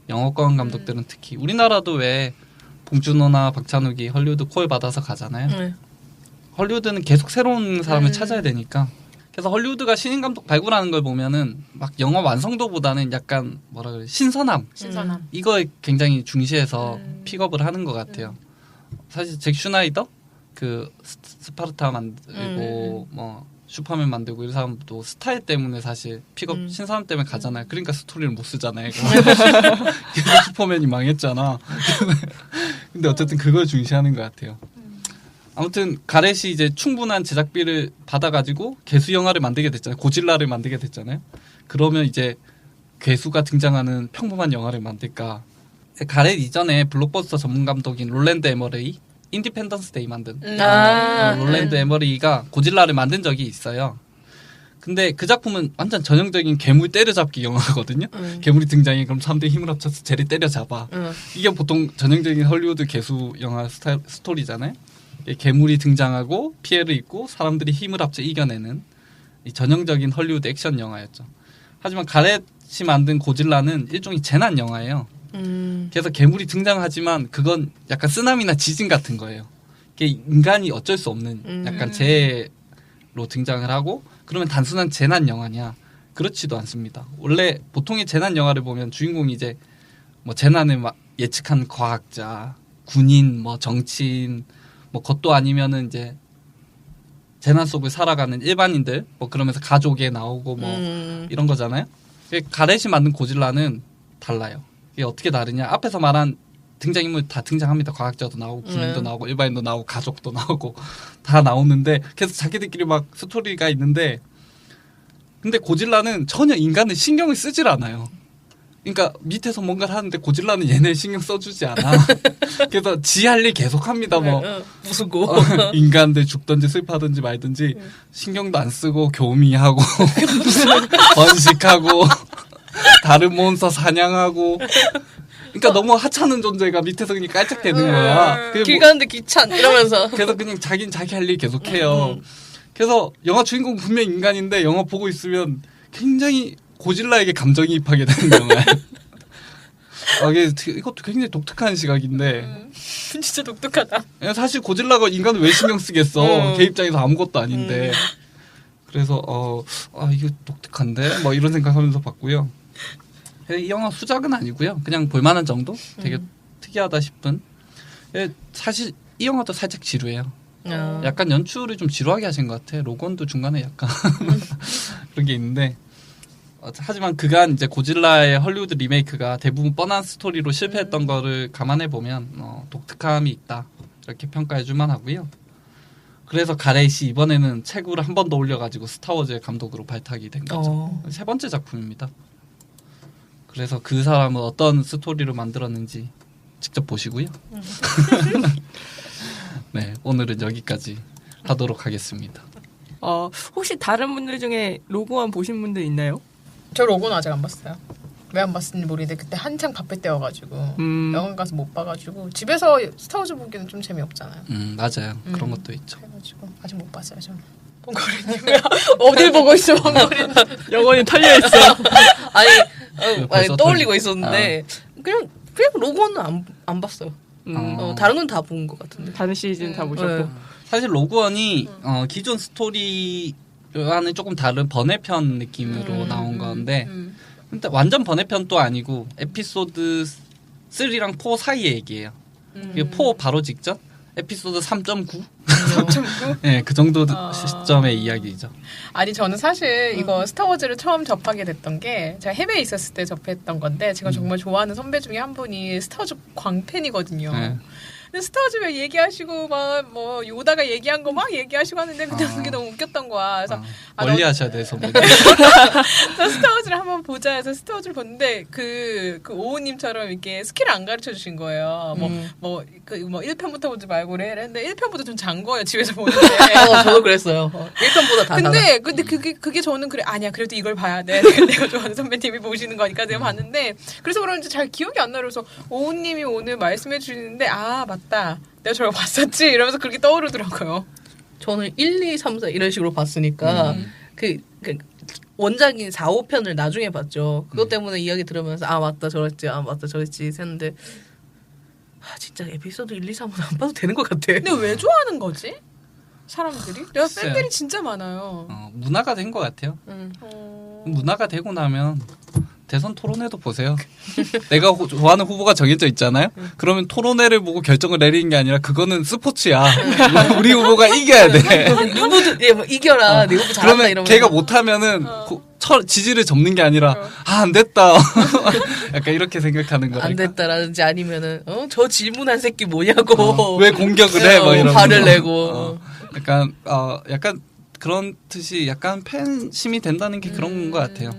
영어권 감독들은 특히. 우리나라도 왜 봉준호나 박찬욱이 헐리우드 콜 받아서 가잖아요. 헐리우드는 계속 새로운 사람을 찾아야 되니까. 그래서 헐리우드가 신인 감독 발굴하는 걸 보면은 막 영화 완성도보다는 약간 뭐라 그래 신선함 이거에 굉장히 중시해서 픽업을 하는 것 같아요. 사실 잭 슈나이더 그 스파르타 만들고 뭐 슈퍼맨 만들고 이 사람도 스타일 때문에 사실 픽업 신선함 때문에 가잖아요. 그러니까 스토리를 못 쓰잖아요. 그래서 슈퍼맨이 망했잖아. 근데 어쨌든 그걸 중시하는 것 같아요. 아무튼 가렛이 이제 충분한 제작비를 받아가지고 괴수 영화를 만들게 됐잖아요. 고질라를 만들게 됐잖아요. 그러면 이제 괴수가 등장하는 평범한 영화를 만들까. 가렛 이전에 블록버스터 전문 감독인 롤랜드 에머레이 인디펜던스 데이 만든 롤랜드 에머리가 고질라를 만든 적이 있어요. 근데 그 작품은 완전 전형적인 괴물 때려잡기 영화거든요. 괴물이 등장해 그럼 사람들이 힘을 합쳐서 쟤를 때려잡아. 이게 보통 전형적인 헐리우드 개수 영화 스토리잖아요. 괴물이 등장하고 피해를 입고 사람들이 힘을 합쳐 이겨내는 이 전형적인 헐리우드 액션 영화였죠. 하지만 가렛이 만든 고질라는 일종의 재난 영화예요. 그래서 괴물이 등장하지만 그건 약간 쓰나미나 지진 같은 거예요. 이게 인간이 어쩔 수 없는 약간 재해로 등장을 하고 그러면 단순한 재난 영화냐? 그렇지도 않습니다. 원래 보통의 재난 영화를 보면 주인공이 이제 뭐 재난을 막 예측한 과학자, 군인, 뭐 정치인, 뭐 그것도 아니면은 이제 재난 속을 살아가는 일반인들, 뭐 그러면서 가족에 나오고 뭐 이런 거잖아요. 가렛이 만든 고질라는 달라요. 이게 어떻게 다르냐? 앞에서 말한 등장인물 다 등장합니다. 과학자도 나오고 군인도 나오고 일반인도 나오고 가족도 나오고 다 나오는데 계속 자기들끼리 막 스토리가 있는데 근데 고질라는 전혀 인간을 신경을 쓰질 않아요. 그러니까 밑에서 뭔가를 하는데 고질라는 얘네 신경 써주지 않아. 그래서 지 할 일 계속합니다. 뭐 부수고 인간들 죽든지 슬퍼하든지 말든지 신경도 안 쓰고 교미하고 번식하고 다른 몬스터 사냥하고 그러니까 너무 하찮은 존재가 밑에서 그냥 깔짝대는 거야. 길 가는데 귀찮 이러면서. 그래서 그냥 자기는 자기 할 일 계속해요. 그래서 영화 주인공 분명 인간인데 영화 보고 있으면 굉장히 고질라에게 감정이입하게 되는 영화예요. 이것도 굉장히 독특한 시각인데. 진짜 독특하다. 사실 고질라가 인간을 왜 신경 쓰겠어. 걔 입장에서 아무것도 아닌데. 그래서 이거 독특한데? 뭐 이런 생각하면서 봤고요. 이 영화 수작은 아니고요. 그냥 볼만한 정도? 되게 특이하다 싶은. 사실 이 영화도 살짝 지루해요. 약간 연출을 좀 지루하게 하신 것 같아. 로건도 중간에 약간 그런 게 있는데 하지만 그간 이제 고질라의 헐리우드 리메이크가 대부분 뻔한 스토리로 실패했던 거를 감안해 보면 독특함이 있다 이렇게 평가해줄만 하고요. 그래서 가렛이 이번에는 체구를 한 번 더 올려가지고 스타워즈의 감독으로 발탁이 된 거죠. 세 번째 작품입니다. 그래서 그 사람은 어떤 스토리를 만들었는지 직접 보시고요. 네, 오늘은 여기까지 하도록 하겠습니다. 혹시 다른 분들 중에 로그원 보신 분들 있나요? 저 로고는 아직 안 봤어요. 왜 안 봤는지 모르겠는데 그때 한창 바쁠 때여가지고 영화 가서 못 봐가지고 집에서 스타워즈 보기는 좀 재미없잖아요. 맞아요. 그런 것도 있죠. 그래가지고 아직 못 봤어요. 저는. 봉거리님 어딜 보고 있어 봉거리님. 영혼이 털려있어. 아니 떠올리고 있었는데 그냥 로고는 안 봤어요. 다른 건 다 본 것 같은데. 다른 시즌 다 보셨고. 사실 로그원이 기존 스토리와는 조금 다른 번외편 느낌으로 나온 건데 근데 완전 번외편도 아니고 에피소드 3랑 4 사이의 얘기예요. 4 바로 직전? 에피소드 3.9? 3.9? 네, 그 정도 시점의 이야기죠. 아니 저는 사실 이거 스타워즈를 처음 접하게 됐던 게 제가 해외에 있었을 때 접했던 건데 제가 정말 좋아하는 선배 중에 한 분이 스타워즈 광팬이거든요. 네. 근데 스타워즈 왜 얘기하시고 막 뭐 요다가 얘기한 거 막 얘기하시고 하는데 그게 너무 웃겼던 거야. 그래서 멀리 하셔야 돼서 저 스타워즈를 한번 보자 해서 스타워즈를 봤는데 그 오우님처럼 이렇게 스킬을 안 가르쳐 주신 거예요. 뭐 1편부터 보지 말고 그래. 근데 1편부터 좀 잔 거예요. 집에서 보는데. 저도 그랬어요. 1편보다 다 근데 그게 저는 그래 아니야. 그래도 이걸 봐야 돼. 내가 좋아하는 선배님이 보시는 거니까 내가 봤는데 그래서 그런지 잘 기억이 안 나요. 그래서 오우님이 오늘 말씀해 주시는데 맞다. 내가 저걸 봤었지 이러면서 그렇게 떠오르더라고요. 저는 1, 2, 3, 4 이런 식으로 봤으니까 그 원작인 4, 5편을 나중에 봤죠. 그것 때문에 이야기 들으면서 맞다 저랬지 맞다 저랬지 했는데 진짜 에피소드 1, 2, 3은 안 봐도 되는 것 같아. 근데 왜 좋아하는 거지? 사람들이? 내가 팬들이 진짜 많아요. 문화가 된 것 같아요. 문화가 되고 나면 대선 토론회도 보세요. 내가 좋아하는 후보가 정해져 있잖아요. 그러면 토론회를 보고 결정을 내리는 게 아니라 그거는 스포츠야. 우리 후보가 이겨야 돼. 누구든 뭐 이겨라. 내 후보 잘한다 그러면 이러면 걔가 못하면 지지를 접는 게 아니라 안 됐다. 약간 이렇게 생각하는 거니까. 안 됐다라든지 아니면은 저 질문한 새끼 뭐냐고. 왜 공격을 해? 막 이러면서 화를 내고. 약간 그런 뜻이 약간 팬심이 된다는 게 그런 것 같아요.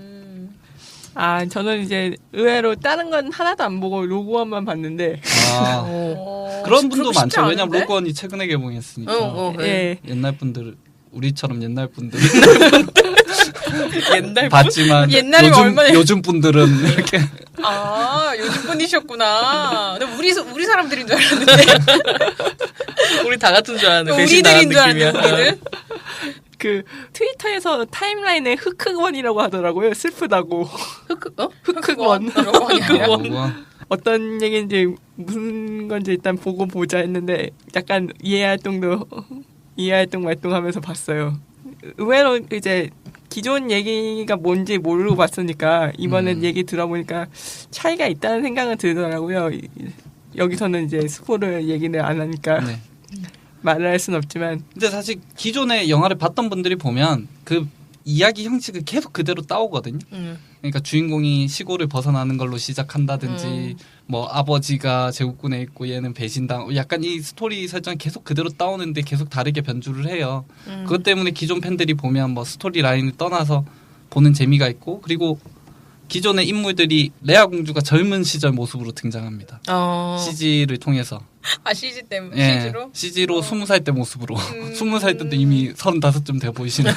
저는 이제 의외로 다른 건 하나도 안 보고 로그원만 봤는데. 그런 분도 많죠. 왜냐면 로그원이 최근에 개봉했으니까. 예. 옛날 분들, 우리처럼 옛날 분들. 옛날 봤지만 옛날이면 얼마나- 요즘 분들은 이렇게 아 요즘 분이셨구나. 근데 우리 사람들인 줄 알았는데 우리 다 같은 줄 알았는데 우리들인 줄 알았는데 우리들. 그 트위터에서 타임라인에 흑흑원이라고 하더라고요. 슬프다고. 흑흑원. 흑흑원. 어떤 얘기인지 무슨 건지 일단 보고 보자 했는데 약간 이해활동 활동하면서 봤어요. 의외로 이제 기존 얘기가 뭔지 모르고 봤으니까 이번엔 얘기 들어보니까 차이가 있다는 생각은 들더라고요. 여기서는 이제 스포를 얘기를 안 하니까 네. 말을 할 수는 없지만 근데 사실 기존의 영화를 봤던 분들이 보면 그 이야기 형식을 계속 그대로 따오거든요. 그러니까 주인공이 시골을 벗어나는 걸로 시작한다든지 뭐 아버지가 제국군에 있고 얘는 배신당 약간 이 스토리 설정을 계속 그대로 따오는데 계속 다르게 변주를 해요. 그것 때문에 기존 팬들이 보면 뭐 스토리 라인을 떠나서 보는 재미가 있고 그리고 기존의 인물들이 레아 공주가 젊은 시절 모습으로 등장합니다. CG를 통해서. 아 CG 때문에 예, CG로? CG로 20살 때 모습으로 20살 때도 이미 35쯤 돼 보이시는데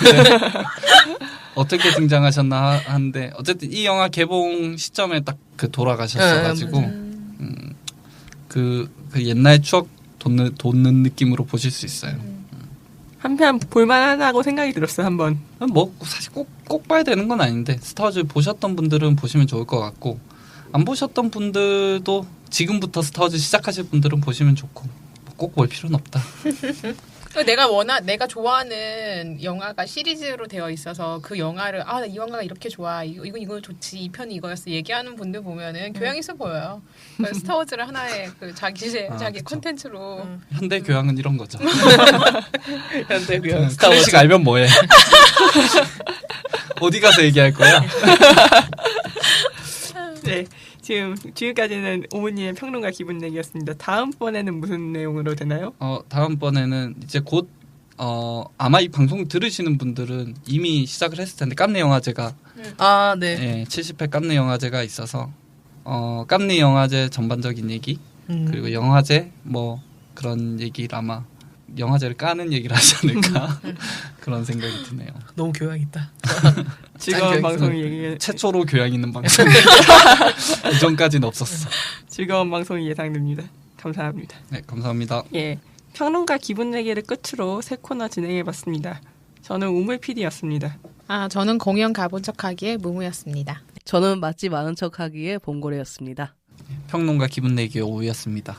어떻게 등장하셨나 하는데 어쨌든 이 영화 개봉 시점에 딱 그 돌아가셨어가지고 그 옛날 추억 돋는 느낌으로 보실 수 있어요. 한편 볼만하다고 생각이 들었어요. 한번. 뭐 사실 꼭 봐야 되는 건 아닌데 스타워즈 보셨던 분들은 보시면 좋을 것 같고 안 보셨던 분들도 지금부터 스타워즈 시작하실 분들은 보시면 좋고 꼭 볼 필요는 없다. 내가 좋아하는 영화가 시리즈로 되어 있어서 그 영화를 이 영화가 이렇게 좋아 이거 좋지 이 편이 이거였어 얘기하는 분들 보면은 교양 있어 보여요. 그러니까 스타워즈를 하나의 그 자기 콘텐츠로 현대 교양은 이런 거죠. 현대 교양 클래식 스타워즈 알면 뭐해? 어디 가서 얘기할 거야? 네. 지금까지는 오은이의 평론가 기분 내기였습니다. 다음번에는 무슨 내용으로 되나요? 다음번에는 이제 곧 아마 이 방송 들으시는 분들은 이미 시작을 했을 텐데 깜네 영화제가 네, 70회 깜네 영화제가 있어서 깜네 영화제 전반적인 얘기 그리고 영화제 뭐 그런 얘기를 아마 영화제를 까는 얘기를 하지 않을까 그런 생각이 드네요. 너무 교양 있다. 즐거운 방송 얘기 최초로 교양 있는 방송. 이전까지는 없었어. 즐거운 방송이 예상됩니다. 감사합니다. 네, 감사합니다. 예, 평론가 기분 내기를 끝으로 새 코너 진행해봤습니다. 저는 우물 PD였습니다. 저는 공연 가본 척하기에 무무였습니다. 저는 맛집 아는 척하기에 봉고래였습니다. 평론가 기분 내기의 오우였습니다.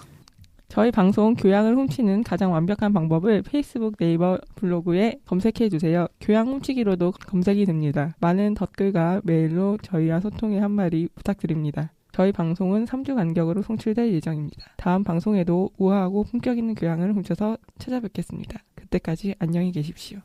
저희 방송 교양을 훔치는 가장 완벽한 방법을 페이스북, 네이버, 블로그에 검색해주세요. 교양 훔치기로도 검색이 됩니다. 많은 댓글과 메일로 저희와 소통의 한마디 부탁드립니다. 저희 방송은 3주 간격으로 송출될 예정입니다. 다음 방송에도 우아하고 품격 있는 교양을 훔쳐서 찾아뵙겠습니다. 그때까지 안녕히 계십시오.